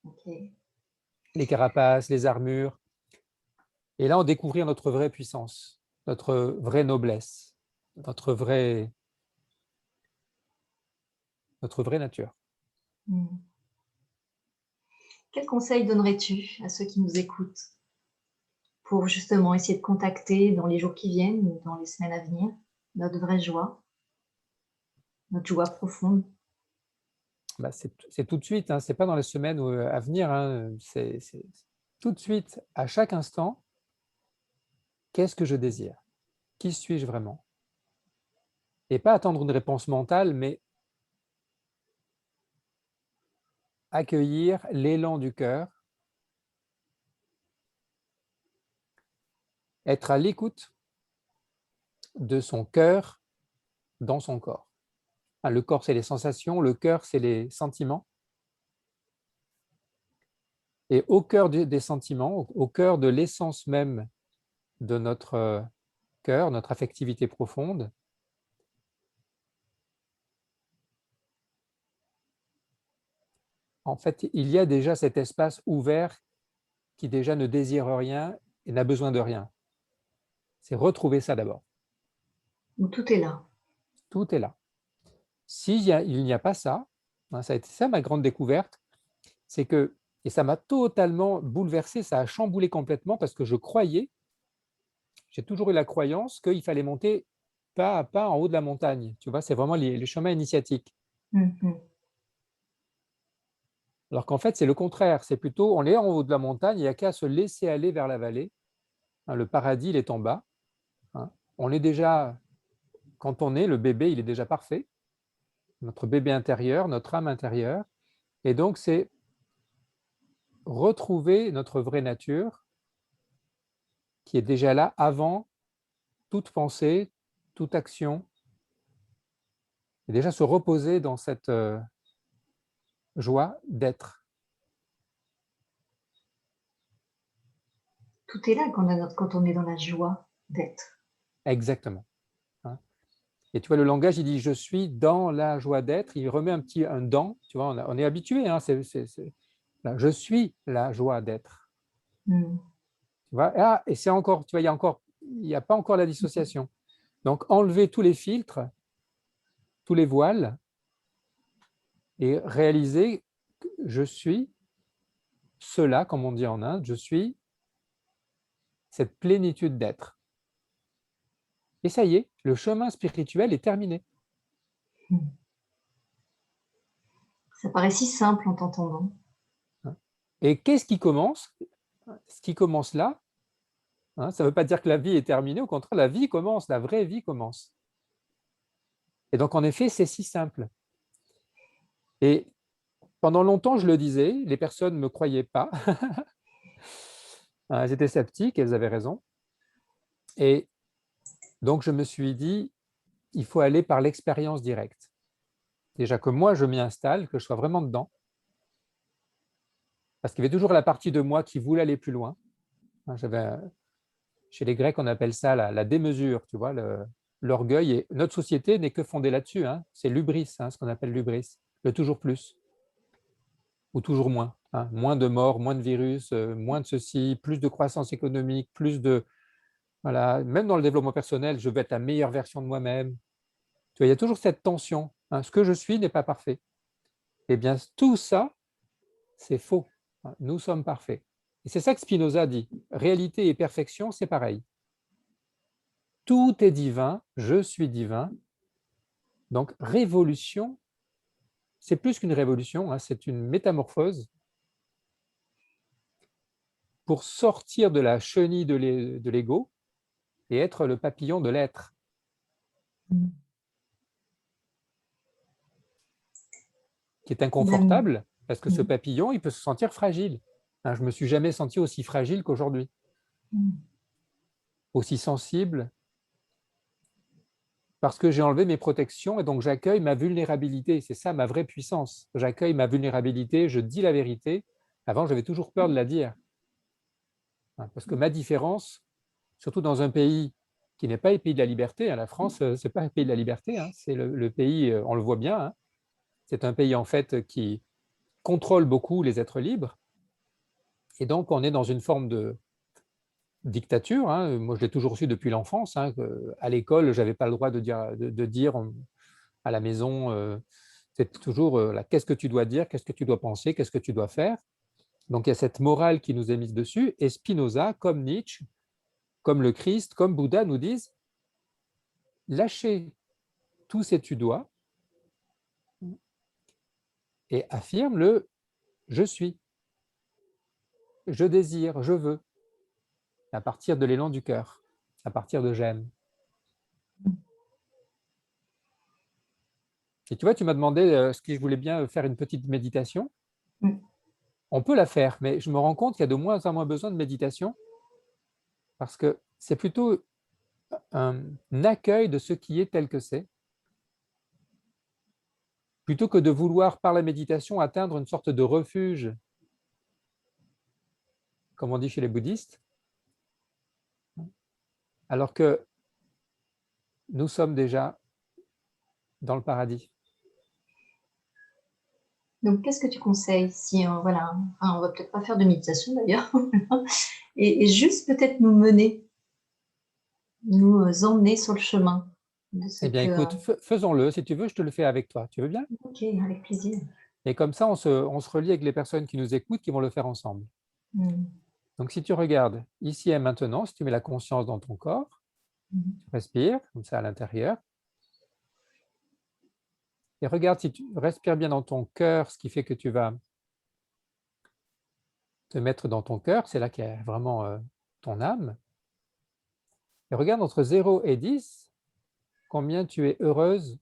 Speaker 1: Okay.
Speaker 2: Les carapaces, les armures. Et là, on découvre notre vraie puissance, notre vraie noblesse, notre vraie nature.
Speaker 1: Quel conseil donnerais-tu à ceux qui nous écoutent pour justement essayer de contacter dans les jours qui viennent ou dans les semaines à venir notre vraie joie, notre joie profonde?
Speaker 2: C'est tout de suite, ce n'est pas dans les semaines à venir, c'est tout de suite, à chaque instant, qu'est-ce que je désire? Qui suis-je vraiment? Et pas attendre une réponse mentale, mais accueillir l'élan du cœur, être à l'écoute de son cœur dans son corps. Le corps, c'est les sensations, le cœur, c'est les sentiments. Et au cœur des sentiments, au cœur de l'essence même de notre cœur, notre affectivité profonde, en fait, il y a déjà cet espace ouvert qui déjà ne désire rien et n'a besoin de rien. C'est retrouver ça d'abord.
Speaker 1: Où tout est là.
Speaker 2: Tout est là. Il n'y a pas ça, ça a été ça ma grande découverte, c'est que, et ça m'a totalement bouleversé, ça a chamboulé complètement parce que je croyais, j'ai toujours eu la croyance qu'il fallait monter pas à pas en haut de la montagne. Tu vois, c'est vraiment les chemins initiatiques.
Speaker 1: Mhm.
Speaker 2: Alors qu'en fait, c'est le contraire. C'est plutôt, on est en haut de la montagne, il n'y a qu'à se laisser aller vers la vallée. Hein, le paradis, il est en bas. Hein. On est déjà, quand on est, le bébé, il est déjà parfait. Notre bébé intérieur, notre âme intérieure. Et donc, c'est retrouver notre vraie nature qui est déjà là avant toute pensée, toute action. Et déjà se reposer dans cette joie d'être.
Speaker 1: Tout est là quand on est dans la joie d'être.
Speaker 2: Exactement. Hein. Et tu vois, le langage, il dit « je suis dans la joie d'être », il remet un dans, tu vois, on est habitué, hein, là, je suis la joie d'être.
Speaker 1: Mm.
Speaker 2: Tu vois, ah, et c'est encore, tu vois, il n'y a pas encore la dissociation. Donc, enlever tous les filtres, tous les voiles, et réaliser que je suis cela, comme on dit en Inde, je suis cette plénitude d'être. Et ça y est, le chemin spirituel est terminé.
Speaker 1: Mm. Ça paraît si simple en t'entendant.
Speaker 2: Et qu'est-ce qui commence? Ce qui commence là, hein, ça ne veut pas dire que la vie est terminée, au contraire, la vie commence, la vraie vie commence. Et donc, en effet, c'est si simple. Et pendant longtemps, je le disais, les personnes ne me croyaient pas. Elles étaient sceptiques, elles avaient raison. Et donc, je me suis dit, il faut aller par l'expérience directe. Déjà que moi, je m'y installe, que je sois vraiment dedans. Parce qu'il y avait toujours la partie de moi qui voulait aller plus loin. Chez les Grecs, on appelle ça la démesure, tu vois, l'orgueil. Et notre société n'est que fondée là-dessus. Hein. C'est l'hubris, hein, ce qu'on appelle l'hubris, le toujours plus ou toujours moins. Hein. Moins de morts, moins de virus, moins de ceci, plus de croissance économique, plus de… Voilà, même dans le développement personnel, je veux être la meilleure version de moi-même. Tu vois, il y a toujours cette tension. Hein. Ce que je suis n'est pas parfait. Eh bien, tout ça, c'est faux. Hein. Nous sommes parfaits. Et c'est ça que Spinoza dit. Réalité et perfection, c'est pareil. Tout est divin, je suis divin. Donc, révolution, c'est plus qu'une révolution, hein, c'est une métamorphose pour sortir de la chenille de l'ego et être le papillon de l'être.
Speaker 1: Mm.
Speaker 2: Qui est
Speaker 1: Même.
Speaker 2: inconfortable, parce que ce
Speaker 1: Mm.
Speaker 2: papillon, il peut se sentir fragile. Hein, je ne me suis jamais senti aussi fragile qu'aujourd'hui,
Speaker 1: Mm.
Speaker 2: aussi sensible, parce que j'ai enlevé mes protections et donc j'accueille ma vulnérabilité. C'est ça ma vraie puissance. J'accueille ma vulnérabilité, je dis la vérité. Avant, j'avais toujours peur de la dire. Hein, parce que ma différence, surtout dans un pays qui n'est pas le pays de la liberté, hein, la France, ce n'est pas le pays de la liberté, hein, c'est le pays, on le voit bien, hein, c'est un pays en fait qui contrôle beaucoup les êtres libres. Et donc, on est dans une forme de dictature. Hein. Moi, je l'ai toujours su depuis l'enfance. Hein, à l'école, je n'avais pas le droit de dire à la maison, c'est toujours qu'est-ce que tu dois dire, qu'est-ce que tu dois penser, qu'est-ce que tu dois faire. Donc, il y a cette morale qui nous est mise dessus. Et Spinoza, comme Nietzsche, comme le Christ, comme Bouddha nous disent, lâchez tout ces tu dois et affirme le je suis, je désire, je veux, à partir de l'élan du cœur, à partir de j'aime. Et tu vois, tu m'as demandé si je voulais bien faire une petite méditation.
Speaker 1: Mm.
Speaker 2: On peut la faire, mais je me rends compte qu'il y a de moins en moins besoin de méditation parce que c'est plutôt un accueil de ce qui est tel que c'est, plutôt que de vouloir, par la méditation, atteindre une sorte de refuge, comme on dit chez les bouddhistes, alors que nous sommes déjà dans le paradis.
Speaker 1: Donc, qu'est-ce que tu conseilles si, voilà, enfin, on va peut-être pas faire de méditation d'ailleurs, et juste peut-être nous mener, nous emmener sur le chemin de ce
Speaker 2: Eh bien,
Speaker 1: que.
Speaker 2: écoute, faisons-le. Si tu veux, je te le fais avec toi. Tu veux bien?
Speaker 1: Ok, avec plaisir.
Speaker 2: Et comme ça, on se relie avec les personnes qui nous écoutent, qui vont le faire ensemble. Donc, si tu regardes ici et maintenant, si tu mets la conscience dans ton corps, tu respires comme ça à l'intérieur. Et regarde si tu respires bien dans ton cœur, ce qui fait que tu vas te mettre dans ton cœur, c'est là qu'il y a vraiment ton âme. Et regarde entre 0 et 10, combien tu es heureuse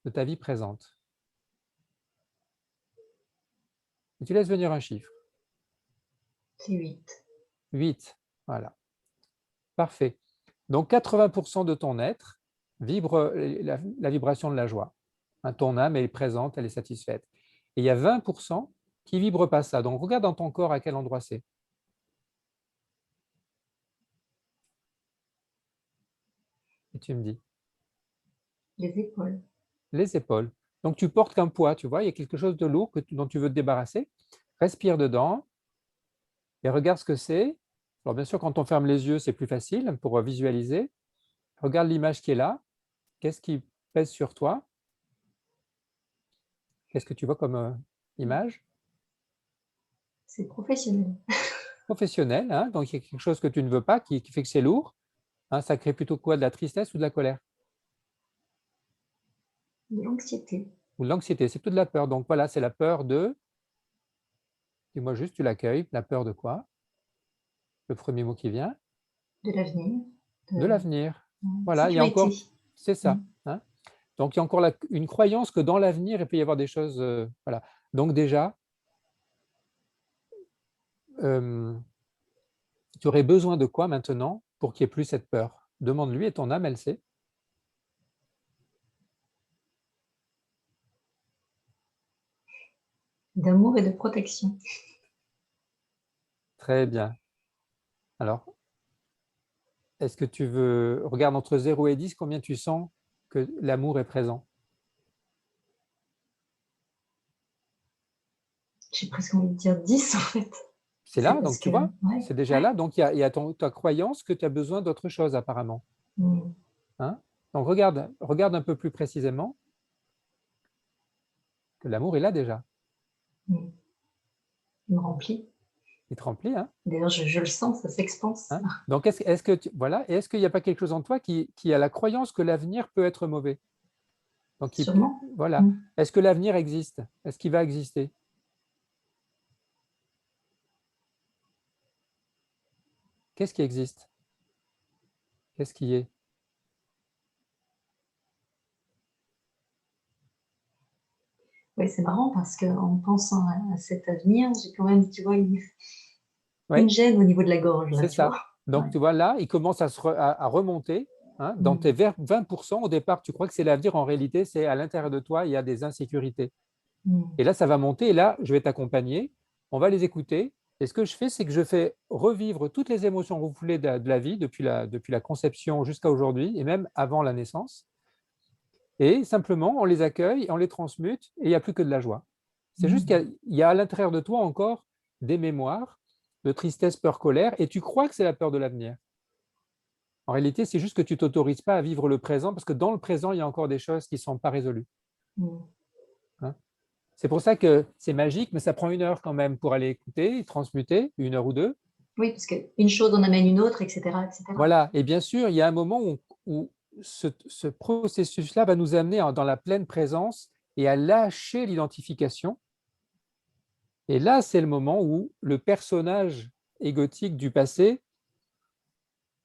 Speaker 2: de ta vie présente. Et tu laisses venir un chiffre.
Speaker 1: C'est 8.
Speaker 2: 8, voilà. Parfait. Donc 80% de ton être vibre la vibration de la joie. Ton âme est présente, elle est satisfaite. Et il y a 20% qui ne vibrent pas ça. Donc regarde dans ton corps à quel endroit c'est. Et tu me dis.
Speaker 1: Les épaules.
Speaker 2: Les épaules. Donc tu portes qu'un poids, tu vois, il y a quelque chose de lourd dont tu veux te débarrasser. Respire dedans et regarde ce que c'est. Alors bien sûr, quand on ferme les yeux, c'est plus facile pour visualiser. Regarde l'image qui est là. Qu'est-ce qui pèse sur toi? Qu'est-ce que tu vois comme image?
Speaker 1: C'est professionnel.
Speaker 2: Professionnel, hein, donc il y a quelque chose que tu ne veux pas qui fait que c'est lourd. Hein, ça crée plutôt quoi? De la tristesse ou de la colère?
Speaker 1: De l'anxiété.
Speaker 2: Ou de l'anxiété, c'est plutôt de la peur. Donc voilà, c'est la peur de… Dis-moi juste, tu l'accueilles. La peur de quoi? Le premier mot qui vient?
Speaker 1: De l'avenir.
Speaker 2: De l'avenir. Voilà, il y a
Speaker 1: Sécurité.
Speaker 2: encore… C'est ça. Hein. Donc il y a encore une croyance que dans l'avenir, il peut y avoir des choses… voilà. Donc déjà, tu aurais besoin de quoi maintenant pour qu'il n'y ait plus cette peur? Demande-lui et ton âme, elle sait.
Speaker 1: D'amour et de protection.
Speaker 2: Très bien. Alors, est-ce que tu veux… Regarde entre 0 et 10, combien tu sens que l'amour est présent?
Speaker 1: J'ai presque envie de dire 10 en fait.
Speaker 2: C'est là, donc tu vois,
Speaker 1: ouais,
Speaker 2: c'est déjà là. Donc, il y a ta croyance que tu as besoin d'autre chose apparemment. Hein? Donc, regarde un peu plus précisément que l'amour est là déjà.
Speaker 1: Il me remplit.
Speaker 2: Il te remplit. Hein?
Speaker 1: D'ailleurs, je le sens, ça s'expanse.
Speaker 2: Hein? Donc, est-ce qu'il n'y a pas quelque chose en toi qui a la croyance que l'avenir peut être mauvais? Donc,
Speaker 1: Sûrement.
Speaker 2: voilà. Est-ce que l'avenir existe? Est-ce qu'il va exister? Qu'est-ce qui existe? Qu'est-ce qui est?
Speaker 1: Oui, c'est marrant parce qu'en pensant à cet avenir, j'ai quand même, tu vois, une
Speaker 2: Oui,
Speaker 1: gêne au niveau de la gorge. Là,
Speaker 2: c'est
Speaker 1: tu
Speaker 2: ça.
Speaker 1: vois.
Speaker 2: Donc,
Speaker 1: Ouais.
Speaker 2: tu vois, là, il commence à remonter. Hein, dans tes 20%, au départ, tu crois que c'est l'avenir. En réalité, c'est à l'intérieur de toi, il y a des insécurités. Et là, ça va monter. Et là, je vais t'accompagner. On va les écouter. Et ce que je fais, c'est que je fais revivre toutes les émotions refoulées de la vie depuis la conception jusqu'à aujourd'hui, et même avant la naissance. Et simplement, on les accueille, on les transmute, et il n'y a plus que de la joie. C'est juste qu'il y a à l'intérieur de toi encore des mémoires de tristesse, peur, colère, et tu crois que c'est la peur de l'avenir. En réalité, c'est juste que tu ne t'autorises pas à vivre le présent, parce que dans le présent, il y a encore des choses qui ne sont pas résolues. Hein? C'est pour ça que c'est magique, mais ça prend 1 heure quand même pour aller écouter, transmuter, 1 heure ou 2.
Speaker 1: Oui, parce qu'une chose en amène une autre, etc. etc.
Speaker 2: Voilà, et bien sûr, il y a un moment où ce processus-là va nous amener dans la pleine présence et à lâcher l'identification. Et là, c'est le moment où le personnage égotique du passé,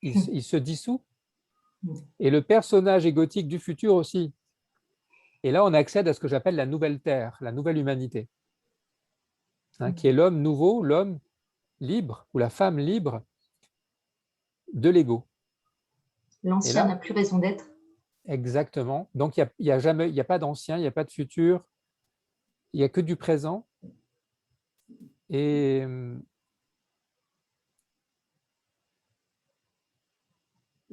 Speaker 2: il se dissout. Et le personnage égotique du futur aussi. Et là, on accède à ce que j'appelle la nouvelle Terre, la nouvelle humanité, hein, qui est l'homme nouveau, l'homme libre ou la femme libre de l'ego.
Speaker 1: L'ancien n'a plus raison d'être.
Speaker 2: Exactement. Donc, il n'y a pas d'ancien, il n'y a pas de futur, il n'y a que du présent. Et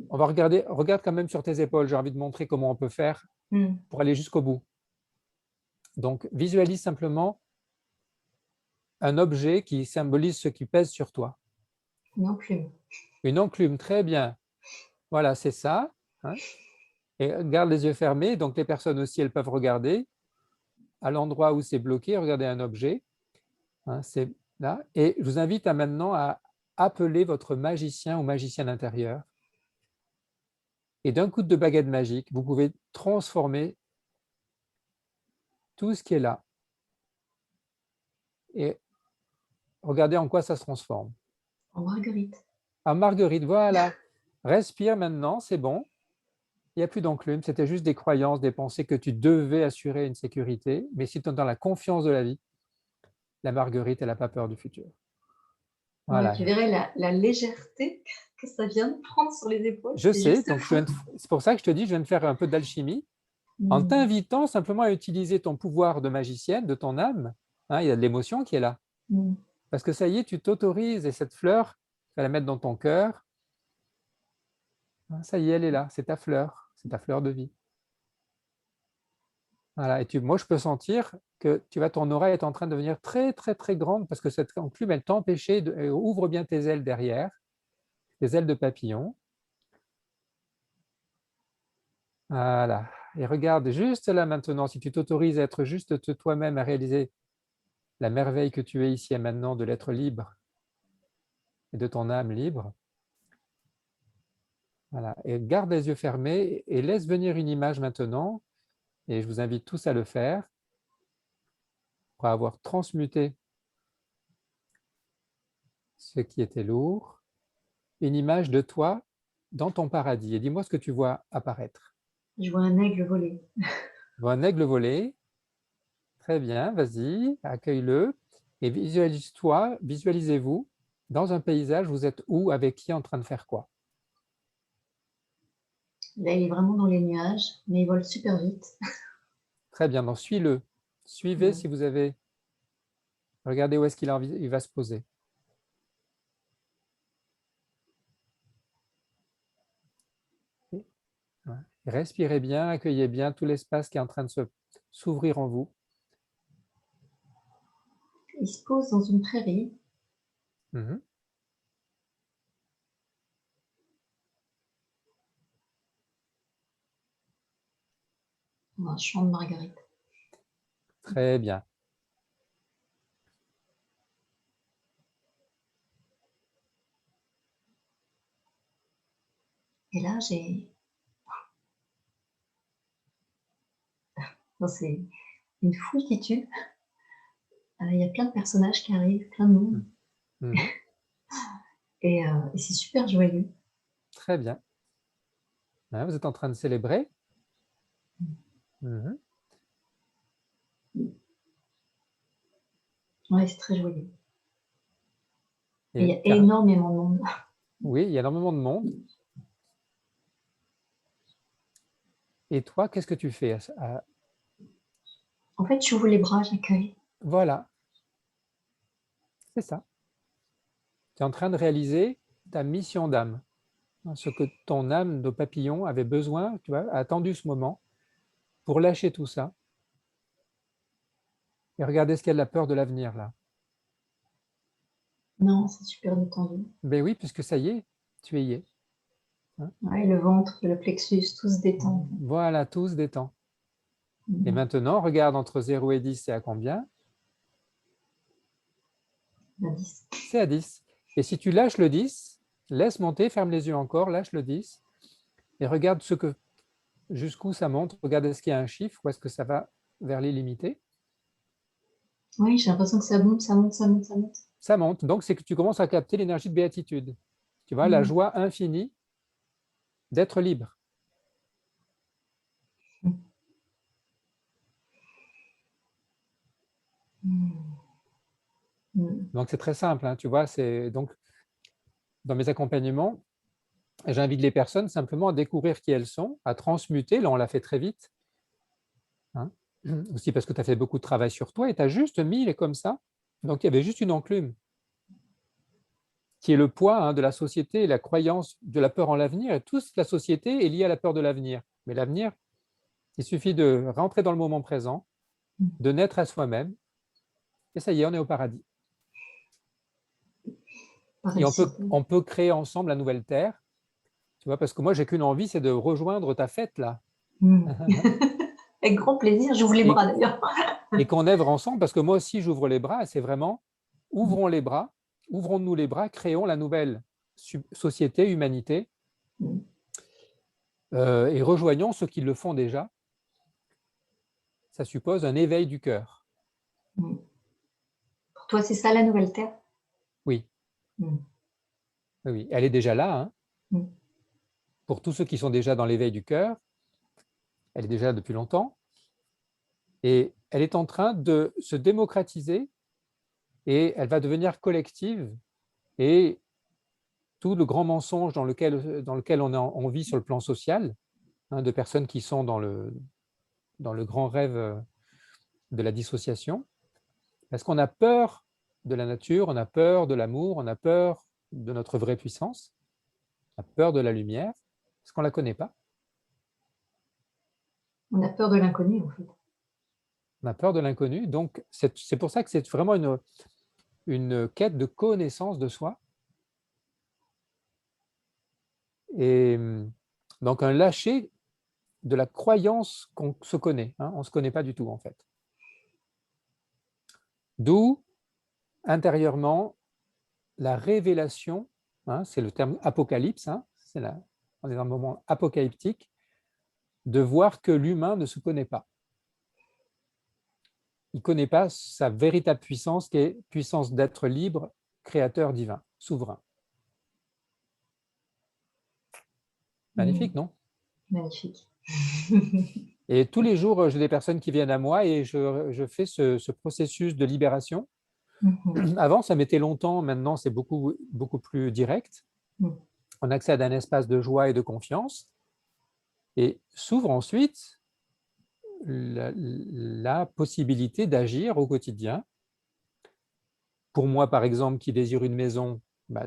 Speaker 2: on va regarde quand même sur tes épaules, j'ai envie de montrer comment on peut faire pour aller jusqu'au bout. Donc, visualise simplement un objet qui symbolise ce qui pèse sur toi.
Speaker 1: Une enclume.
Speaker 2: Une enclume, très bien. Voilà, c'est ça. Hein. Et garde les yeux fermés, donc les personnes aussi, elles peuvent regarder. à l'endroit où c'est bloqué, regardez un objet, hein, c'est là, et je vous invite maintenant à appeler votre magicien ou magicienne intérieur. Et d'un coup de baguette magique, vous pouvez transformer tout ce qui est là. Et regardez en quoi ça se transforme.
Speaker 1: En Marguerite.
Speaker 2: Ah, Marguerite, voilà. Respire maintenant, c'est bon. Il n'y a plus d'enclume, c'était juste des croyances, des pensées que tu devais assurer une sécurité. Mais si tu es dans la confiance de la vie, la Marguerite, elle n'a pas peur du futur.
Speaker 1: Ouais,
Speaker 2: Voilà.
Speaker 1: tu verrais la légèreté que ça vient de prendre sur les épaules,
Speaker 2: Je
Speaker 1: c'est
Speaker 2: sais,
Speaker 1: juste
Speaker 2: donc
Speaker 1: fou.
Speaker 2: c'est pour ça que je te dis, je viens de faire un peu d'alchimie en t'invitant simplement à utiliser ton pouvoir de magicienne, de ton âme. Hein, il y a de l'émotion qui est là.
Speaker 1: Mm.
Speaker 2: Parce que ça y est, tu t'autorises et cette fleur, tu vas la mettre dans ton cœur. Hein, ça y est, elle est là, c'est ta fleur de vie. Voilà, et moi, je peux sentir que ton aura est en train de devenir très, très, très grande parce que cette enclume, elle t'empêchait, ouvre bien tes ailes derrière, tes ailes de papillon. Voilà, et regarde juste là maintenant, si tu t'autorises à être juste toi-même, à réaliser la merveille que tu es ici et maintenant de l'être libre et de ton âme libre. Voilà, et garde les yeux fermés et laisse venir une image maintenant, et je vous invite tous à le faire, pour avoir transmuté ce qui était lourd, une image de toi dans ton paradis. Et dis-moi ce que tu vois apparaître.
Speaker 1: Je vois un aigle voler.
Speaker 2: Tu vois un aigle voler, très bien, vas-y, accueille-le, et visualise-toi, visualisez-vous, dans un paysage, vous êtes où, avec qui, en train de faire quoi?
Speaker 1: Là, il est vraiment dans les nuages, mais il vole super vite.
Speaker 2: Très bien, donc suis-le. Suivez
Speaker 1: Ouais.
Speaker 2: si vous avez... Regardez où est-ce il va se poser. Ouais. Respirez bien, accueillez bien tout l'espace qui est en train de s'ouvrir en vous.
Speaker 1: Il se pose dans une prairie.
Speaker 2: Mhm.
Speaker 1: Dans un champ de marguerite.
Speaker 2: Très bien.
Speaker 1: Et là, c'est une foule qui tue. Il y a plein de personnages qui arrivent, plein de monde.
Speaker 2: Mhm.
Speaker 1: Et c'est super joyeux.
Speaker 2: Très bien. Hein, vous êtes en train de célébrer. Mhm.
Speaker 1: Ouais, c'est très joyeux. Et il y
Speaker 2: Et
Speaker 1: a énormément de monde.
Speaker 2: oui, il y a énormément de monde. Et toi, qu'est-ce que tu fais
Speaker 1: En fait, j'ouvre les bras, j'accueille.
Speaker 2: Voilà, c'est ça. Tu es en train de réaliser ta mission d'âme. Ce que ton âme de papillon avait besoin, tu vois, a attendu ce moment pour lâcher tout ça. Et regardez ce qu'elle a peur de l'avenir, là.
Speaker 1: Non, c'est super détendu.
Speaker 2: Ben oui, puisque ça y est, tu y es. Hein.
Speaker 1: Ouais, le ventre, le plexus, tout se détend.
Speaker 2: Voilà, tout se détend. Et maintenant, regarde entre 0 et 10, c'est à combien?
Speaker 1: La 10.
Speaker 2: C'est à 10. Et si tu lâches le 10, laisse monter, ferme les yeux encore, lâche le 10, et regarde jusqu'où ça monte, regarde est-ce qu'il y a un chiffre ou est-ce que ça va vers l'illimité.
Speaker 1: Oui, j'ai l'impression que ça monte, ça monte, ça monte, ça monte.
Speaker 2: Ça monte, donc c'est que tu commences à capter l'énergie de béatitude. Tu vois, la
Speaker 1: Mm.
Speaker 2: joie infinie d'être libre.
Speaker 1: Mm. Mm.
Speaker 2: Donc c'est très simple, hein, tu vois, donc dans mes accompagnements, j'invite les personnes simplement à découvrir qui elles sont, à transmuter, là on l'a fait très vite, hein, aussi parce que tu as fait beaucoup de travail sur toi et tu as juste mis les comme ça, donc il y avait juste une enclume, qui est le poids, hein, de la société, la croyance de la peur en l'avenir, et toute la société est liée à la peur de l'avenir. Mais l'avenir, il suffit de rentrer dans le moment présent, de naître à soi-même, et ça y est, on est au paradis. Et
Speaker 1: Pareil sur terre.
Speaker 2: on peut créer ensemble la nouvelle terre, tu vois, parce que moi, j'ai qu'une envie, c'est de rejoindre ta fête, là.
Speaker 1: Mm. Avec grand plaisir, j'ouvre les
Speaker 2: et,
Speaker 1: bras d'ailleurs.
Speaker 2: et qu'on œuvre ensemble, parce que moi aussi j'ouvre les bras, c'est vraiment ouvrons les bras, ouvrons-nous les bras, créons la nouvelle société, humanité, et rejoignons ceux qui le font déjà. Ça suppose un éveil du cœur.
Speaker 1: Pour toi, c'est ça la nouvelle Terre?
Speaker 2: Oui,
Speaker 1: Mm.
Speaker 2: oui, elle est déjà là, hein.
Speaker 1: Mm.
Speaker 2: Pour tous ceux qui sont déjà dans l'éveil du cœur, elle est déjà là depuis longtemps, et elle est en train de se démocratiser, et elle va devenir collective, et tout le grand mensonge dans lequel on vit sur le plan social, hein, de personnes qui sont dans le grand rêve de la dissociation, parce qu'on a peur de la nature, on a peur de l'amour, on a peur de notre vraie puissance, on a peur de la lumière, parce qu'on ne la connaît pas.
Speaker 1: On a peur de l'inconnu, en fait.
Speaker 2: On a peur de l'inconnu, donc c'est pour ça que c'est vraiment une quête de connaissance de soi, et donc un lâcher de la croyance qu'on se connaît, hein. On ne se connaît pas du tout en fait. D'où intérieurement la révélation, hein, c'est le terme apocalypse, hein, on est dans un moment apocalyptique, de voir que l'humain ne se connaît pas. Il ne connaît pas sa véritable puissance, qui est puissance d'être libre, créateur divin, souverain. Magnifique, non?
Speaker 1: Magnifique.
Speaker 2: Et tous les jours, j'ai des personnes qui viennent à moi et je fais ce processus de libération. Avant, ça mettait longtemps, maintenant, c'est beaucoup, beaucoup plus direct. On accède à un espace de joie et de confiance, et s'ouvre ensuite la possibilité d'agir au quotidien. Pour moi, par exemple, qui désire une maison, bah,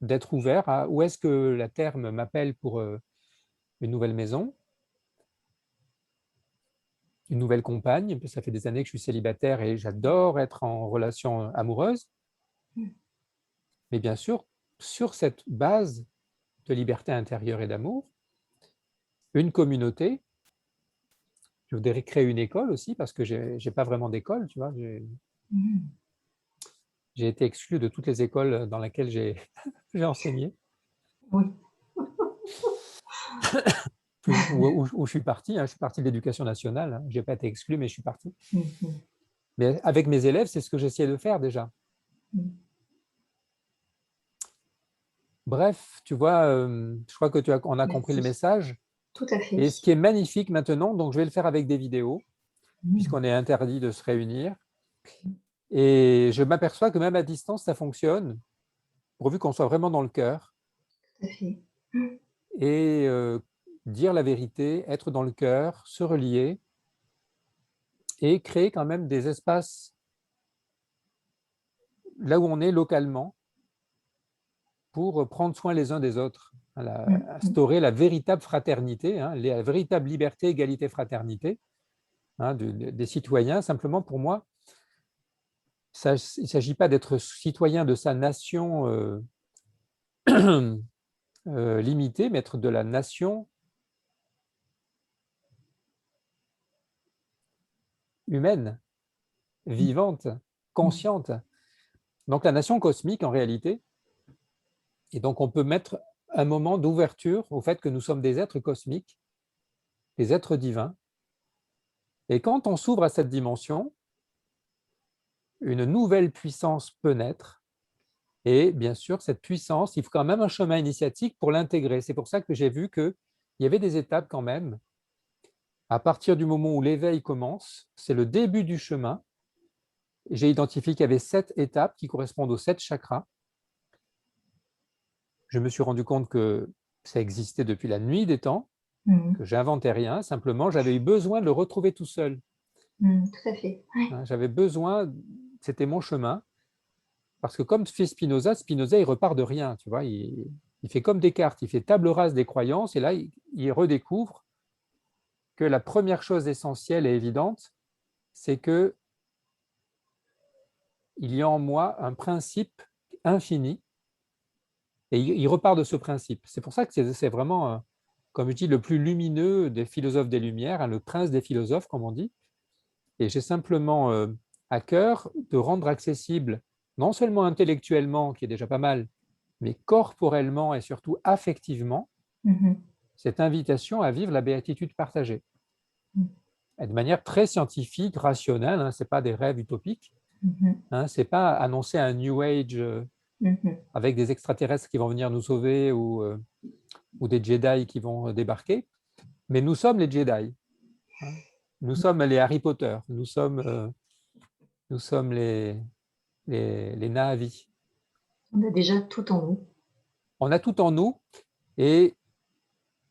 Speaker 2: d'être ouvert à où est-ce que la terre m'appelle pour une nouvelle maison, une nouvelle compagne. Ça fait des années que je suis célibataire et j'adore être en relation amoureuse. Mais bien sûr, sur cette base de liberté intérieure et d'amour, une communauté. Je voudrais créer une école aussi, parce que je n'ai pas vraiment d'école, tu vois. J'ai été exclu de toutes les écoles dans lesquelles j'ai enseigné.
Speaker 1: Oui.
Speaker 2: Où je suis parti, hein. Je suis parti de l'éducation nationale, hein. Je n'ai pas été exclu, mais je suis parti. Mais avec mes élèves, c'est ce que j'essayais de faire déjà. Bref, tu vois, je crois que on a compris le message.
Speaker 1: Tout à fait.
Speaker 2: Et ce qui est magnifique maintenant, donc je vais le faire avec des vidéos, puisqu'on est interdit de se réunir. Et je m'aperçois que même à distance, ça fonctionne, pourvu qu'on soit vraiment dans le cœur.
Speaker 1: Tout à fait.
Speaker 2: Et dire la vérité, être dans le cœur, se relier, et créer quand même des espaces là où on est localement pour prendre soin les uns des autres, instaurer la véritable fraternité, hein, la véritable liberté, égalité, fraternité, hein, des citoyens. Simplement, pour moi, il ne s'agit pas d'être citoyen de sa nation limitée, mais être de la nation humaine, vivante, consciente. Donc la nation cosmique en réalité. Et donc on peut mettre un moment d'ouverture au fait que nous sommes des êtres cosmiques, des êtres divins. Et quand on s'ouvre à cette dimension, une nouvelle puissance peut naître. Et bien sûr, cette puissance, il faut quand même un chemin initiatique pour l'intégrer. C'est pour ça que j'ai vu qu'il y avait des étapes quand même. À partir du moment où l'éveil commence, c'est le début du chemin. J'ai identifié qu'il y avait 7 étapes qui correspondent aux 7 chakras. Je me suis rendu compte que ça existait depuis la nuit des temps, que j'inventais rien, simplement j'avais eu besoin de le retrouver tout seul.
Speaker 1: Tout à fait.
Speaker 2: Ouais. J'avais besoin, c'était mon chemin, parce que comme fait Spinoza, il repart de rien, tu vois, il fait comme Descartes, il fait table rase des croyances, et là, il redécouvre que la première chose essentielle et évidente, c'est que il y a en moi un principe infini, et il repart de ce principe. C'est pour ça que c'est vraiment comme je dis, le plus lumineux des philosophes des Lumières, hein, le prince des philosophes, comme on dit. Et j'ai simplement à cœur de rendre accessible, non seulement intellectuellement, qui est déjà pas mal, mais corporellement et surtout affectivement, cette invitation à vivre la béatitude partagée. Et de manière très scientifique, rationnelle, hein, ce n'est pas des rêves utopiques, hein, ce n'est pas annoncer un New Age avec des extraterrestres qui vont venir nous sauver ou des Jedi qui vont débarquer, mais nous sommes les Jedi. Hein. Nous sommes les Harry Potter, nous sommes les Na'vi.
Speaker 1: On a déjà tout en nous.
Speaker 2: On a tout en nous et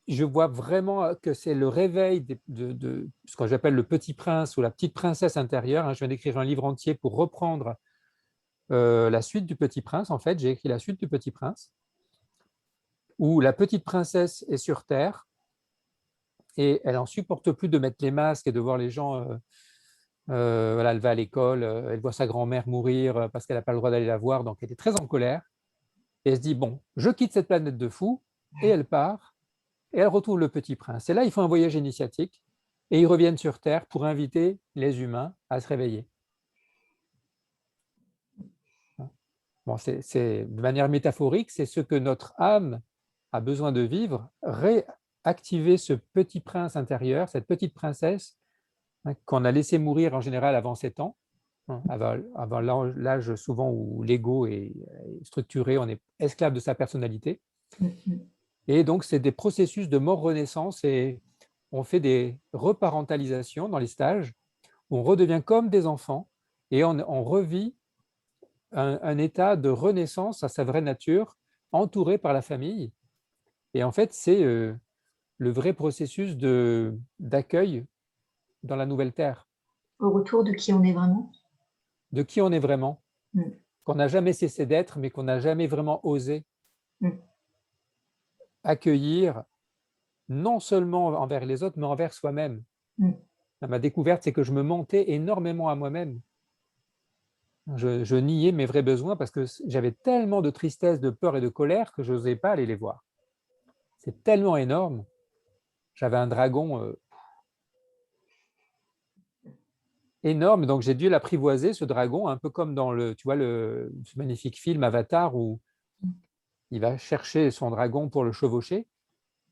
Speaker 2: je vois vraiment que c'est le réveil de ce que j'appelle le petit prince ou la petite princesse intérieure. Je viens d'écrire un livre entier pour reprendre la suite du Petit Prince. En fait, j'ai écrit la suite du Petit Prince, où la petite princesse est sur Terre et elle n'en supporte plus de mettre les masques et de voir les gens. Voilà, elle va à l'école, elle voit sa grand-mère mourir parce qu'elle n'a pas le droit d'aller la voir, donc elle est très en colère. Et elle se dit, bon, je quitte cette planète de fous, et elle part, et elle retrouve le Petit Prince. Et là, ils font un voyage initiatique, et ils reviennent sur Terre pour inviter les humains à se réveiller. Bon, de manière métaphorique, c'est ce que notre âme a besoin de vivre, réactiver ce petit prince intérieur, cette petite princesse qu'on a laissé mourir en général avant 7 ans, avant l'âge souvent où l'ego est structuré, on est esclave de sa personnalité. Et donc, c'est des processus de mort-renaissance et on fait des reparentalisations dans les stages où on redevient comme des enfants et on revit un état de renaissance à sa vraie nature, entouré par la famille. Et en fait, c'est le vrai processus d'accueil dans la nouvelle terre.
Speaker 1: Au retour de qui on est vraiment.
Speaker 2: De qui on est vraiment, qu'on n'a jamais cessé d'être, mais qu'on n'a jamais vraiment osé accueillir, non seulement envers les autres, mais envers soi-même. Ma découverte, c'est que je me mentais énormément à moi-même. Je niais mes vrais besoins parce que j'avais tellement de tristesse, de peur et de colère que je n'osais pas aller les voir. C'est tellement énorme. J'avais un dragon énorme, donc j'ai dû l'apprivoiser, ce dragon, un peu comme dans ce magnifique film Avatar où il va chercher son dragon pour le chevaucher.